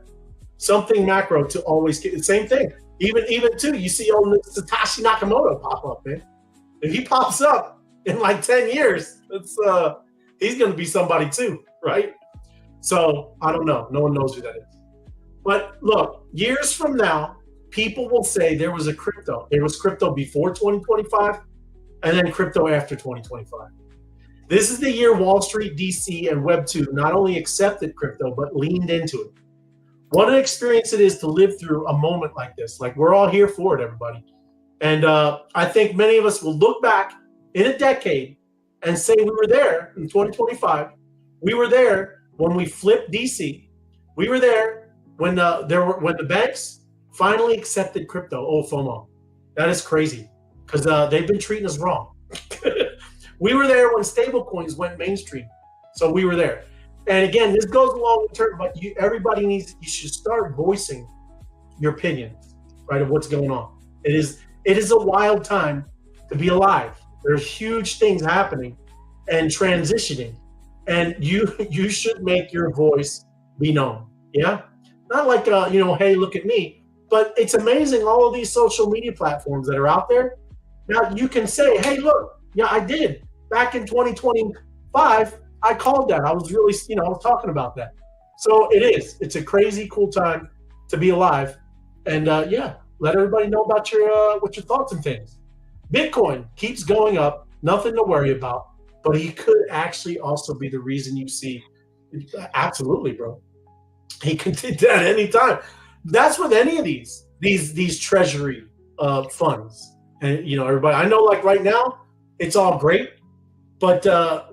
Something macro to always get the same thing. Even too, you see old Satoshi Nakamoto pop up, man. If he pops up in like 10 years, he's going to be somebody too, right? So I don't know. No one knows who that is. But look, years from now, people will say there was crypto. There was crypto before 2025 and then crypto after 2025. This is the year Wall Street, DC, and Web2 not only accepted crypto, but leaned into it. What an experience it is to live through a moment like this. Like, we're all here for it, everybody. And I think many of us will look back in a decade and say we were there in 2025. We were there when we flipped DC. We were there when when the banks finally accepted crypto. Oh, FOMO, that is crazy because they've been treating us wrong. We were there when stablecoins went mainstream, so we were there. And again, this goes along with term, but you should start voicing your opinions, right, of what's going on. It is a wild time to be alive. There's huge things happening and transitioning, and you should make your voice be known. Yeah, not like hey, look at me, but it's amazing all of these social media platforms that are out there. Now you can say, hey, look, yeah, I did back in 2025. I called that. I was really, I was talking about that. So it's a crazy cool time to be alive, and let everybody know about what your thoughts and things. Bitcoin keeps going up, nothing to worry about, but he could actually also be the reason you see. Absolutely, bro. He can do that anytime. That's with any of these treasury funds, and everybody. I know, like right now, it's all great. But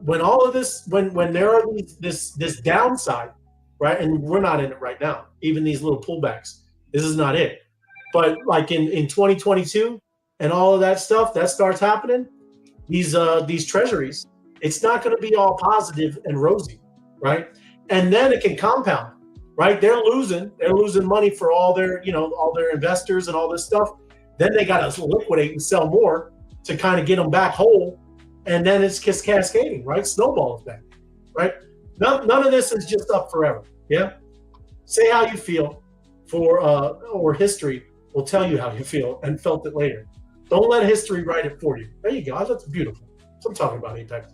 when all of this, when there are this downside, right, and we're not in it right now, even these little pullbacks, this is not it. But like in 2022 and all of that stuff that starts happening, these treasuries, it's not going to be all positive and rosy, right? And then it can compound, right? They're losing money for all their investors and all this stuff. Then they got to liquidate and sell more to kind of get them back whole. And then it's just cascading, right? Snowball effect, right? None of this is just up forever. Yeah. Say how you feel, or history will tell you how you feel and felt it later. Don't let history write it for you. There you go. That's beautiful. That's what I'm talking about, Apex.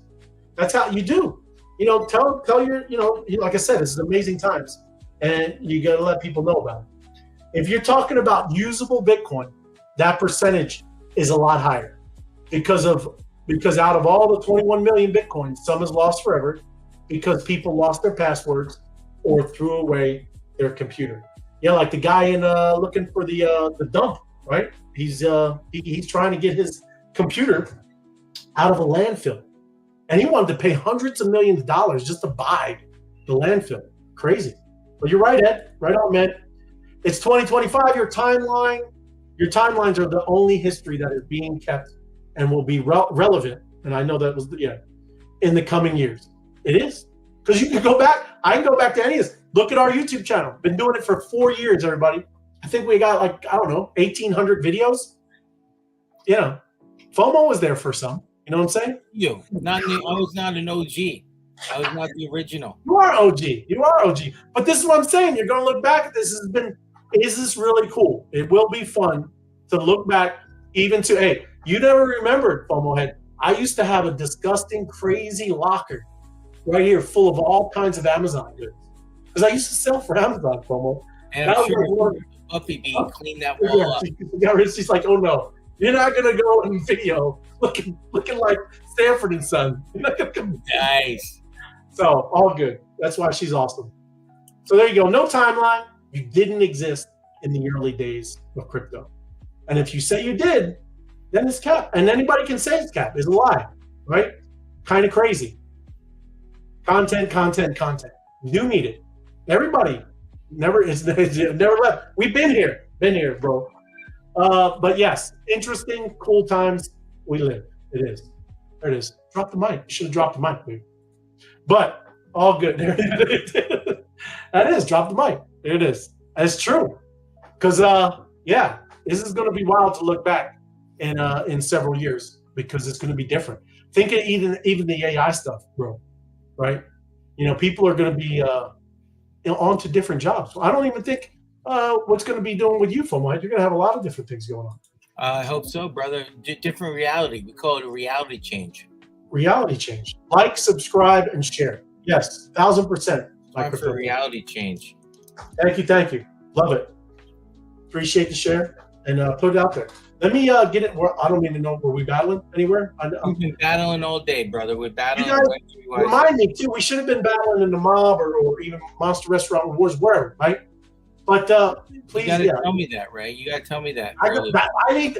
That's how you do. Tell your, like I said, this is amazing times, and you got to let people know about it. If you're talking about usable Bitcoin, that percentage is a lot higher because out of all the 21 million Bitcoins, some is lost forever because people lost their passwords or threw away their computer. Yeah, like the guy looking for the dump, right? He's trying to get his computer out of a landfill, and he wanted to pay hundreds of millions of dollars just to buy the landfill. Crazy. But you're right, Ed. Right on, man. It's 2025. Your timelines are the only history that is being kept and will be relevant, and I know that was in the coming years. It is, because you can go back. I can go back to any of this. Look at our YouTube channel. Been doing it for 4 years, everybody. I think we got 1,800 videos. FOMO was there for some. You know what I'm saying? I was not an OG. I was not the original. You are OG. You are OG. But this is what I'm saying. You're going to look back at this. Is this really cool? It will be fun to look back even to, hey, you never remembered, FOMO head. I used to have a disgusting, crazy locker right here full of all kinds of Amazon goods. Because I used to sell for Amazon, FOMO. And I'm sure Buffy B cleaned that wall up. She's like, oh no, you're not going to go in video looking like Stanford and Son. You're not gonna come. Nice. So, all good. That's why she's awesome. So there you go. No timeline. You didn't exist in the early days of crypto. And if you say you did, then it's cap. And anybody can say it's cap. It's a lie, right? Kind of crazy. Content. You do need it. Everybody never left. We've been here, bro. But yes, interesting, cool times we live. It is. There it is. Drop the mic. You should have dropped the mic, dude. But all good. There it is. That is. Drop the mic. There it is. That's true. Because this is going to be wild to look back in several years because it's going to be different. Think of even the AI stuff, bro. Right? People are going to be on to different jobs. I don't even think what's going to be doing with you, FOMO. You're going to have a lot of different things going on. I hope so, brother. Different reality. We call it a reality change. Reality change. Like, subscribe, and share. Yes, 1,000%. Time for a reality change. Thank you. Love it. Appreciate the share and put it out there. Let me get it. I don't even know. Were we battling anywhere? We've been battling all day, brother. We're battling. You guys remind me too. We should have been battling in the mob or even Monster Restaurant Wars, wherever, right? But please, you gotta tell me that, right? You gotta tell me that. I need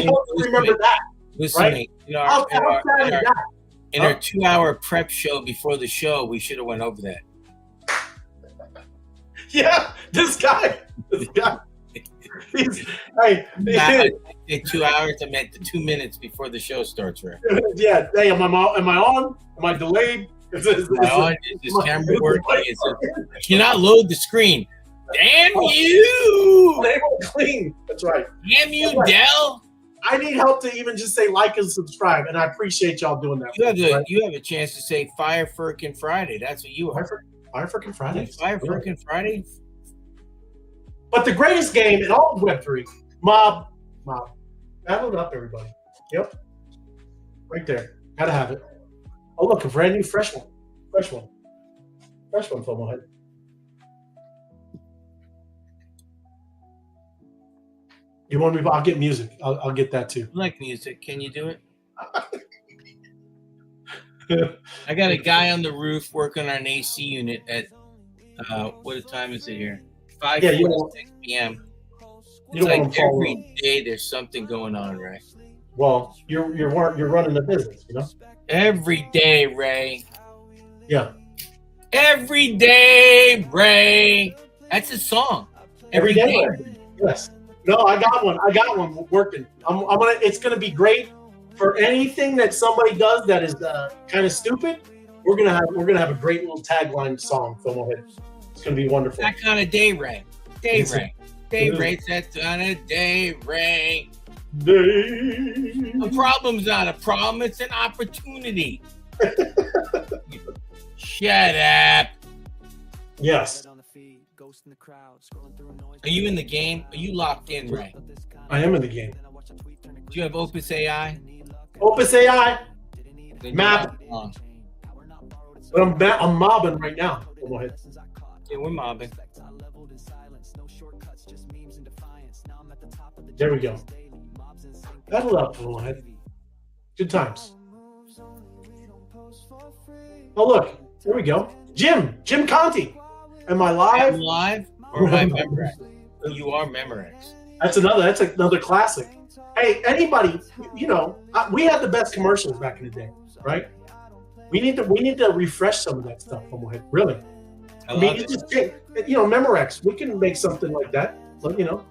help to remember that. Listen, right? mate, In our 2-hour prep show before the show, we should have went over that. Yeah, this guy. Hey, In 2 hours, I meant the 2 minutes before the show starts, right? yeah. Hey, am I on? Am I delayed? Is Is this camera working? I cannot load the screen. Damn you! Label clean. That's right. Damn you, Dell! I need help to even just say like and subscribe, and I appreciate y'all doing that. You have a chance to say Fire Frickin' Friday. That's what you are. Fire Frickin' Friday. Fire Frickin' Friday. But the greatest game in all of Web3, Mob. Battle it up, everybody. Yep. Right there. Gotta have it. Oh, look, a brand new fresh one. Fresh one from my head. You want me? I'll get music. I'll get that too. I like music. Can you do it? I got a guy on the roof working on an AC unit at what time is it here? 5:46 p.m. It's like every day there's something going on, Ray. Well, you're running the business, you know. Every day, Ray. Yeah. Every day, Ray. That's a song. Every day. Ray. Yes. No, I got one working. I'm gonna. It's gonna be great for anything that somebody does that is kind of stupid. We're gonna have a great little tagline song. So it's gonna be wonderful. That kind of day, Ray. Day Ray. That kind of day, Ray. A problem's not a problem. It's an opportunity. Shut up. Yes. Are you in the game? Are you locked in, Ray? I am in the game. Do you have Opus AI? Opus AI. Map. But I'm mobbing right now. Go ahead. Yeah, we're mobbing. There we go. Battle up. Go ahead. Good times. Oh, look. There we go. Jim Conti. Am I live? Am I live? Or am I Memorex? You are Memorex. That's another classic. Hey, anybody, you know, we had the best commercials back in the day, right? We need to refresh some of that stuff. Really. I mean, it's just, you know, Memorex. We can make something like that. But, you know,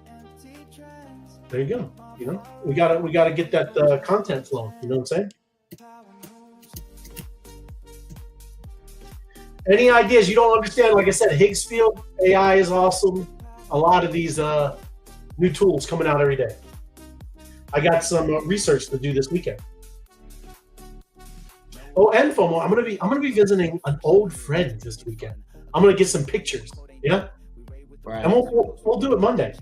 there you go. You know, we gotta get that content flowing. You know what I'm saying? Any ideas you don't understand? Like I said, Higgsfield AI is awesome. A lot of these new tools coming out every day. I got some research to do this weekend. Oh, and FOMO, I'm gonna be visiting an old friend this weekend. I'm gonna get some pictures. Yeah. Right. And we'll do it Monday.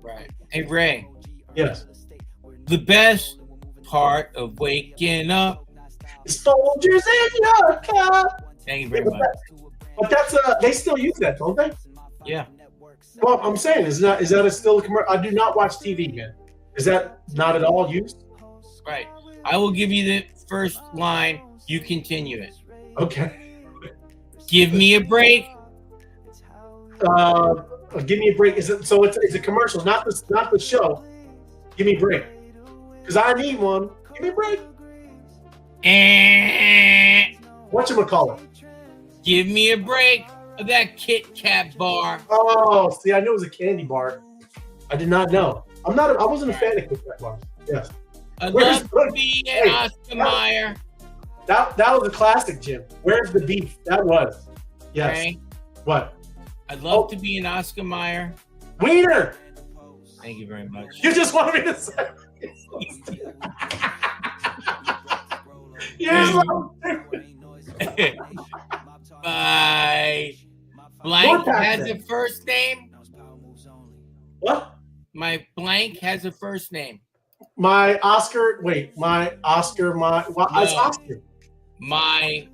Right. Hey, Ray. Yes. The best part of waking up is soldiers in your cup. Thank you very much. But that's they still use that, don't they? Yeah. Well, I'm saying is that still a commercial? I do not watch TV, man. Is that not at all used? Right. I will give you the first line. You continue it. Okay. Give me a break. Give me a break. It's a commercial, not the show. Give me a break. Because I need one. Give me a break. Whatchamacallit? Give me a break of that Kit Kat bar. Oh, see, I knew it was a candy bar. I did not know. I wasn't a fan of Kit Kat bars. Yes. I'd love to be an Oscar Mayer. That was a classic, Jim. Where's the beef? That was. Yes. Okay. What? I'd love to be an Oscar Mayer. Wiener. Thank you very much. You just wanted me to say. My blank has a first name. What? My blank has a first name. My Oscar. Wait, my Oscar. It's Oscar. My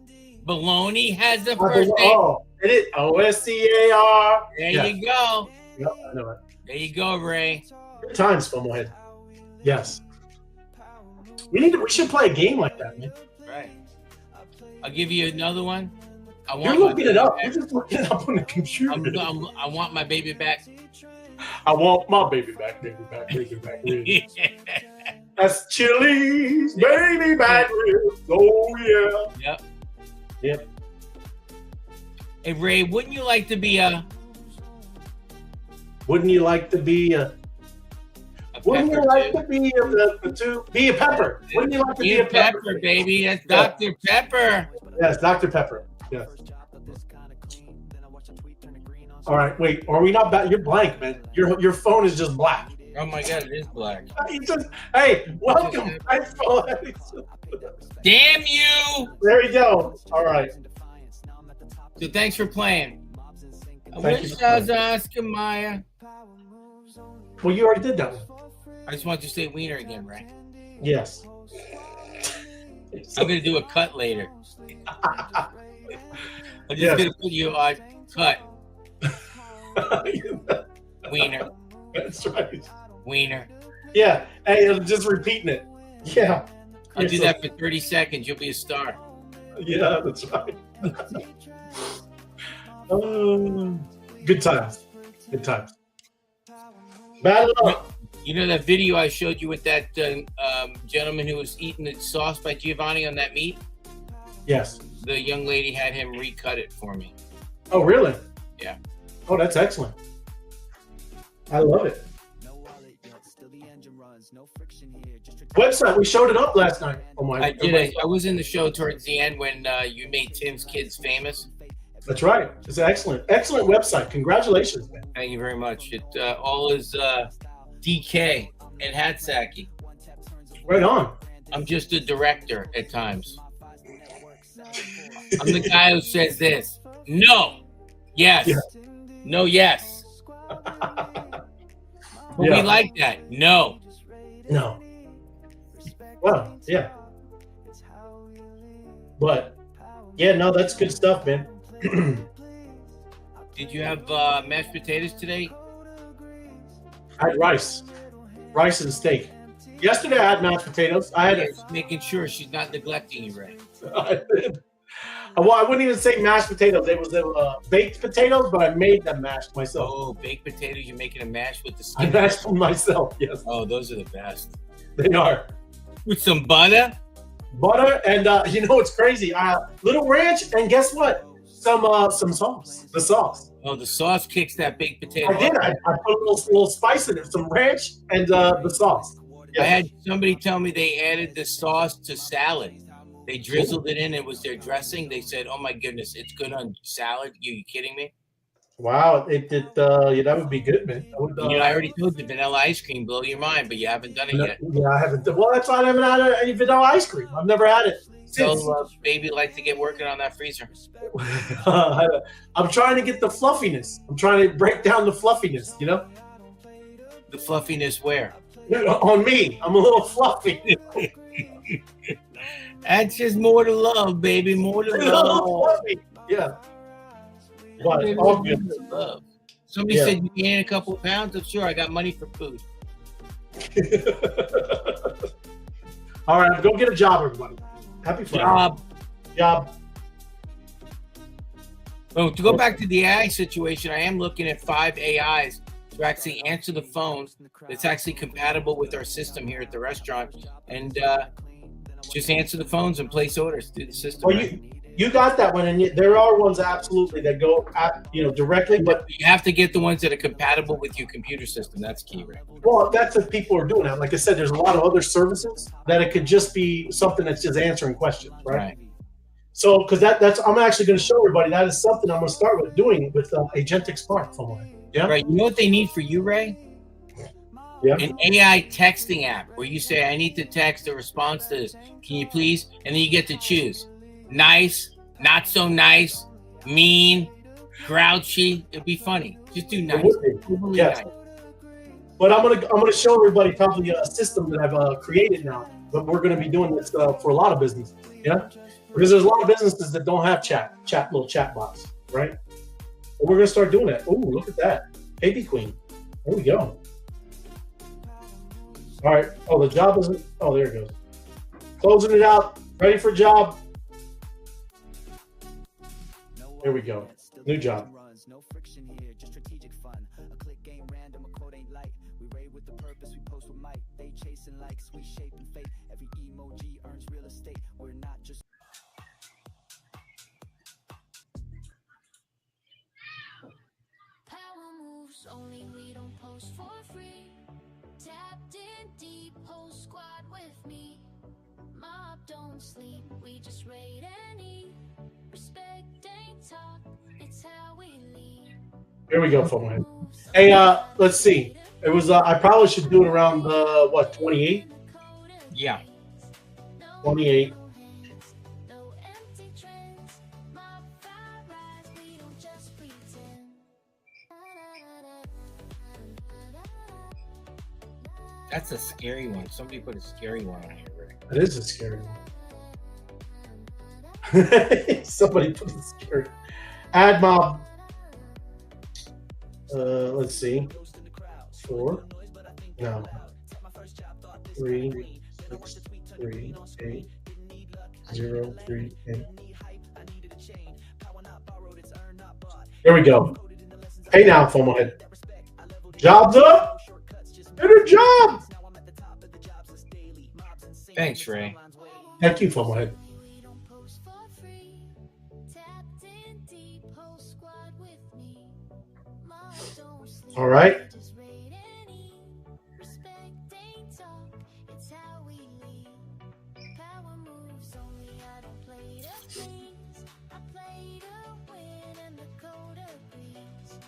baloney has a first name. Oh, it is OSCAR. There you go. Yep, I know it. There you go, Ray. Good times, Fumblehead. Yes. We should play a game like that, man. Right. I'll give you another one. You're looking it up. You're just looking it up on the computer. I want my baby back. I want my baby back, baby back, baby back. Baby. That's Chili's baby back ribs. Oh yeah. Yep. Yep. Hey Ray, wouldn't you like to be a? Wouldn't you like to be a? Wouldn't you like to be be a pepper? Wouldn't you like to be a pepper, baby? That's Dr. Pepper. Yes, Dr. Pepper. Yes. All right, wait. Are we not back? You're blank, man. Your phone is just black. Oh my God, it is black. Hey, welcome. Damn you! There you go. All right. So thanks for playing. I Thank wish I was Oscar Mayer. Well, you already did that one. I just want you to say wiener again, right? Yes. I'm gonna do a cut later. I'm just gonna put you on cut. Wiener. That's right. Wiener. Yeah. Hey, I'm just repeating it. Yeah. I'll do that for 30 seconds. You'll be a star. Yeah, that's right. Good times. Good times. Battle up. You know that video I showed you with that gentleman who was eating the sauce by Giovanni on that meat? Yes. The young lady had him recut it for me. Oh, really? Yeah. Oh, that's excellent. I love it. Website, we showed it up last night. Oh my! I did. I was in the show towards the end when you made Tim's kids famous. That's right. It's an excellent website. Congratulations, man. Thank you very much. It all is DK and Hatsaki. Right on. I'm just a director at times. I'm the guy who says this. No. Yes. Yeah. No, yes. But we like that. No. No. Well, yeah. But, yeah, no, that's good stuff, man. Did you have mashed potatoes today? I had rice and steak. Yesterday I had mashed potatoes. Making sure she's not neglecting you, Ray. Well, I wouldn't even say mashed potatoes. It was baked potatoes, but I made them mashed myself. Oh, baked potatoes! You're making a mash with the skin? I mashed them myself. Yes. Oh, those are the best. They are. With some butter. Butter and you know what's crazy? Little ranch and guess what? Some sauce. The sauce. Oh, the sauce kicks that baked potato. I did. I put a little spice in it. Some ranch and the sauce. Yes. I had somebody tell me they added the sauce to salad. They drizzled it in. It was their dressing. They said, "Oh my goodness, it's good on salad." You kidding me? Wow, yeah, that would be good, man. I already told you vanilla ice cream blow your mind, but you haven't done it yet. Yeah, I haven't. Well, that's why I haven't had any vanilla ice cream. I've never had it. So baby like to get working on that freezer. I'm trying to get the fluffiness. I'm trying to break down the fluffiness. You know. The fluffiness where? On me, I'm a little fluffy. That's just more to love, baby. More to love. Yeah. What? All good. Love. Somebody said you gained a couple of pounds. I'm sure I got money for food. All right, go get a job, everybody. Happy Friday. Job. Oh, to go back to the AI situation, I am looking at 5 AIs to actually answer the phone that's actually compatible with our system here at the restaurant, and just answer the phones and place orders through the system. Well, you got that one, and there are ones absolutely that go directly, but you have to get the ones that are compatible with your computer system. That's key, right? Well, that's if people are doing that. Like I said, there's a lot of other services that it could just be something that's just answering questions, right? So, because that's I'm actually going to show everybody that is something I'm going to start with doing with Agentic Spark somewhere. Yeah. Right. You know what they need for you, Ray? Yeah. An AI texting app where you say, "I need to text a response to this. Can you please?" And then you get to choose. Nice, not so nice, mean, grouchy. It'd be funny. Just do nice. Yes. But I'm gonna show everybody probably a system that I've created now. But we're gonna be doing this for a lot of business. Yeah, because there's a lot of businesses that don't have little chat bots, right? But we're gonna start doing that. Oh, look at that, baby queen. There we go. All right. Oh, the job isn't. Oh, there it goes. Closing it out. Ready for job. There we go. New job. No friction here, just strategic fun. A click game random, a code ain't light. We raid with the purpose, we post with might. They chasing likes, we shaping fate. Every emoji earns real estate. We're not just power moves only, we don't post for free. Tapped in deep, whole squad with me. Mob don't sleep, we just raid and eat. Respect ain't talk, it's how we lead. Here we go, FOMO. Hey, let's see. It was. I probably should do it around what, 28? Yeah. 28. No empty trends. MOBFI rise, we don't just pretend. That's a scary one. Somebody put a scary one on here, Rick. That is a scary one. Somebody put it scary. Ad mob. Let's see. 4. No. 3, 6, 3, 8, 0, 3, 8. Here we go. Hey now, FOMO head. Jobs up. Better job. Thanks, Ray. Thank you, FOMO head. We don't post for free. Tapped in deep, whole squad with me. Mob don't sleep, All right. we just raid and eat. Respect ain't talk, it's how we lead. Power moves only, I don't play to please. I play to win and the code agrees.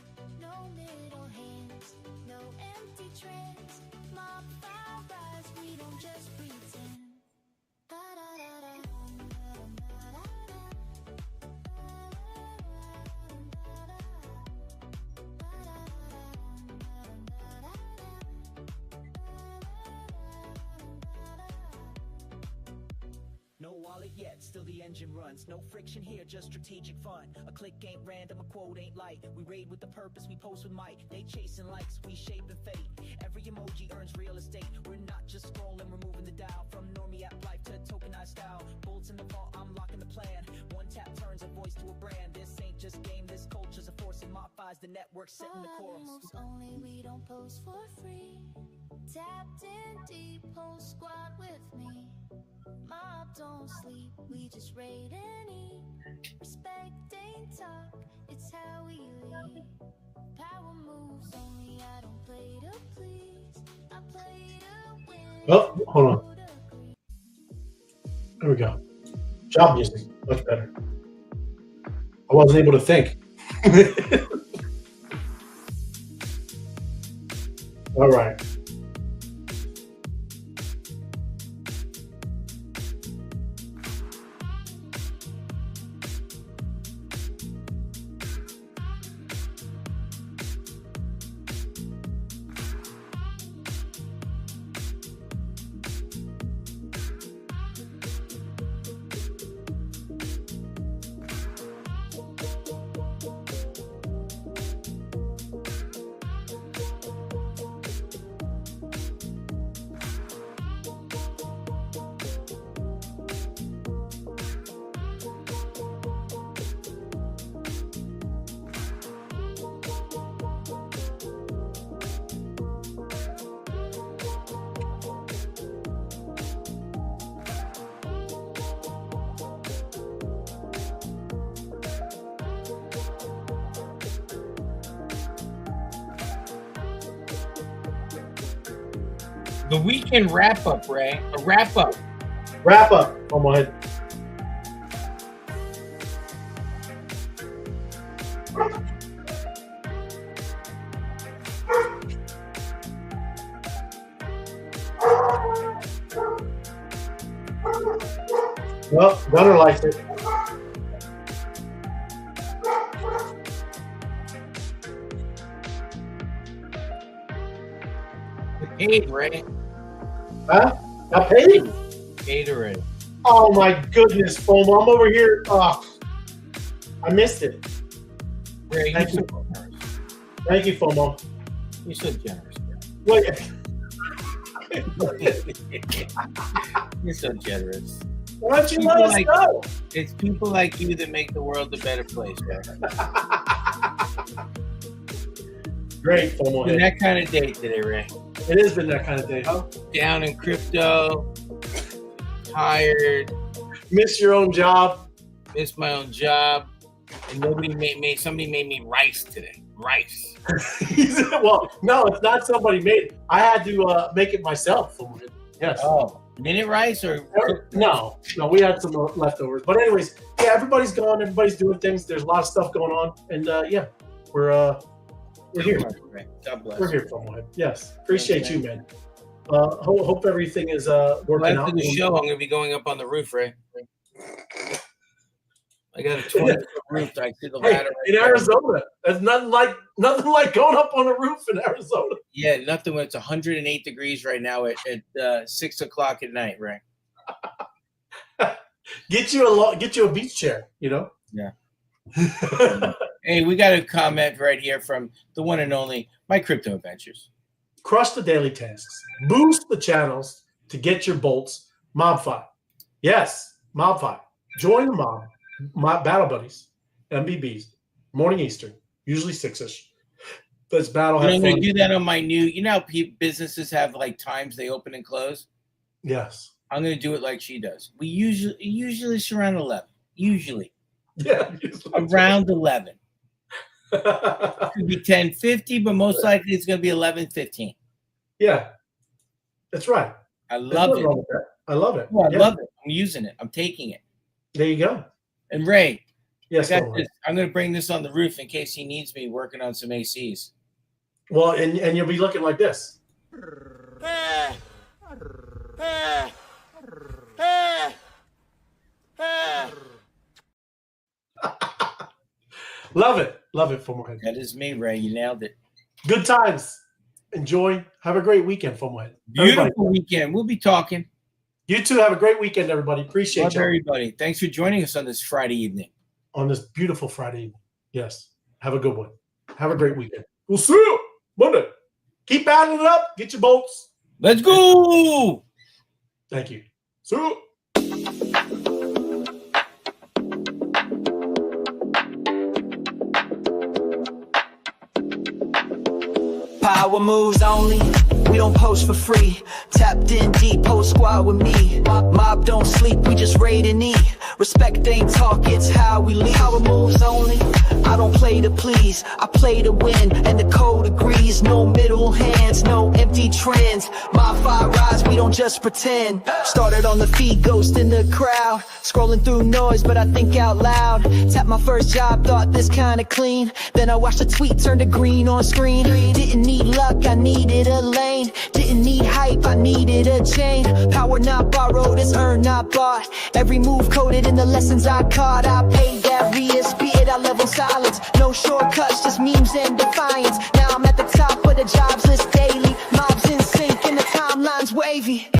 No middle hands, no empty trends. MOBFI rise, we don't just pretend. no wallet yet, still the engine runs. No friction here, just strategic fun. A click ain't random, a quote ain't light. We raid with the purpose, we post with might. They chasing likes, we shaping fate. Every emoji earns real estate. We're not just scrolling, we're moving the dial. From normie app life to tokenized style. Bullets in the vault, I'm locking the plan. One tap turns a voice to a brand. This ain't just game, this culture's a force. It modifies the network, setting the Power course. moves only, we don't post for free. Tapped in deep, whole squad with me. Mob don't sleep, we just raid and eat. Respect ain't talk, it's how we lead. Power moves only, I don't play to please. I play to win. Oh, hold on. There we go. Job music, much better. I wasn't able to think. All right. The weekend wrap up, Ray. A wrap up. Wrap up. Oh my head. Well, Gunner likes it. Paid, Ray. Huh? Got paid? Paid already. Oh my goodness, FOMO. I'm over here. Oh, I missed it. Ray, Thank you're you. so generous. Thank you, FOMO. You're so generous, bro. Wait. You're so generous. Why don't you let us know? It's people like you that make the world a better place, bro. Great, FOMO. You're that kind of day today, Ray. It has been that kind of day, huh? Down in crypto, tired, Miss your own job. missed my own job, and somebody made me rice today. Rice. Well, no, it's not somebody made it. I had to make it myself. Yes. Oh, minute rice or No, we had some leftovers. But anyways, yeah, everybody's gone. Everybody's doing things. There's a lot of stuff going on, and yeah, we're here. God bless. We're here for one. Yes, appreciate you, man. Hope everything is working out. After the show, I'm going to be going up on the roof, Ray. I got a 20-foot roof. I see the ladder. In Arizona, there's nothing like going up on a roof in Arizona. Yeah, nothing when it's 108 degrees right now at 6 o'clock at night, Ray. Get you a beach chair, you know. Yeah. Hey, we got a comment right here from the one and only My Crypto Adventures. Crush the daily tasks. Boost the channels to get your bolts. MOBFI. Yes, MOBFI. Join the mob. My battle buddies. MBBs. Morning Eastern. Usually 6-ish. Let's battle. I'm going to do that on my new. You know how businesses have like times they open and close? Yes. I'm going to do it like she does. We usually it's around 11. Usually. Yeah. Around 11. It could be 10:50, but most likely it's going to be 11:15. Yeah. That's right. I love it. I love it. Oh, I love it. I'm using it. I'm taking it. There you go. And Ray, yes, I'm going to bring this on the roof in case he needs me working on some ACs. Well, and you'll be looking like this. Love it. Love it, Fomohead. That is me, Ray. You nailed it. Good times. Enjoy. Have a great weekend, Fomohead. Beautiful weekend. We'll be talking. You too. Have a great weekend, everybody. Appreciate you. Everybody. Thanks for joining us on this Friday evening. On this beautiful Friday evening. Yes. Have a good one. Have a great weekend. We'll see you Monday. Keep battling it up. Get your bolts. Let's go. Thank you. See you. Power moves only. We don't post for free. Tapped in deep, post squad with me. Mob don't sleep, we just raid and eat. Respect ain't talk, it's how we lead. Power moves only. I don't play to please, I play to win, and the code agrees. No middle hands, no empty trends. My fire rise, we don't just pretend. Started on the feed, ghost in the crowd. Scrolling through noise, but I think out loud. Tap my first job, thought this kinda clean. Then I watched a tweet turn to green on screen. Didn't need luck, I needed a lane. Didn't need hype, I needed a chain. Power not borrowed, it's earned, not bought. Every move coded in the lessons I caught. I paid that Rias, be it I level silence. No shortcuts, just memes and defiance. Now I'm at the top of the jobs list daily. Mobs in sync and the timeline's wavy.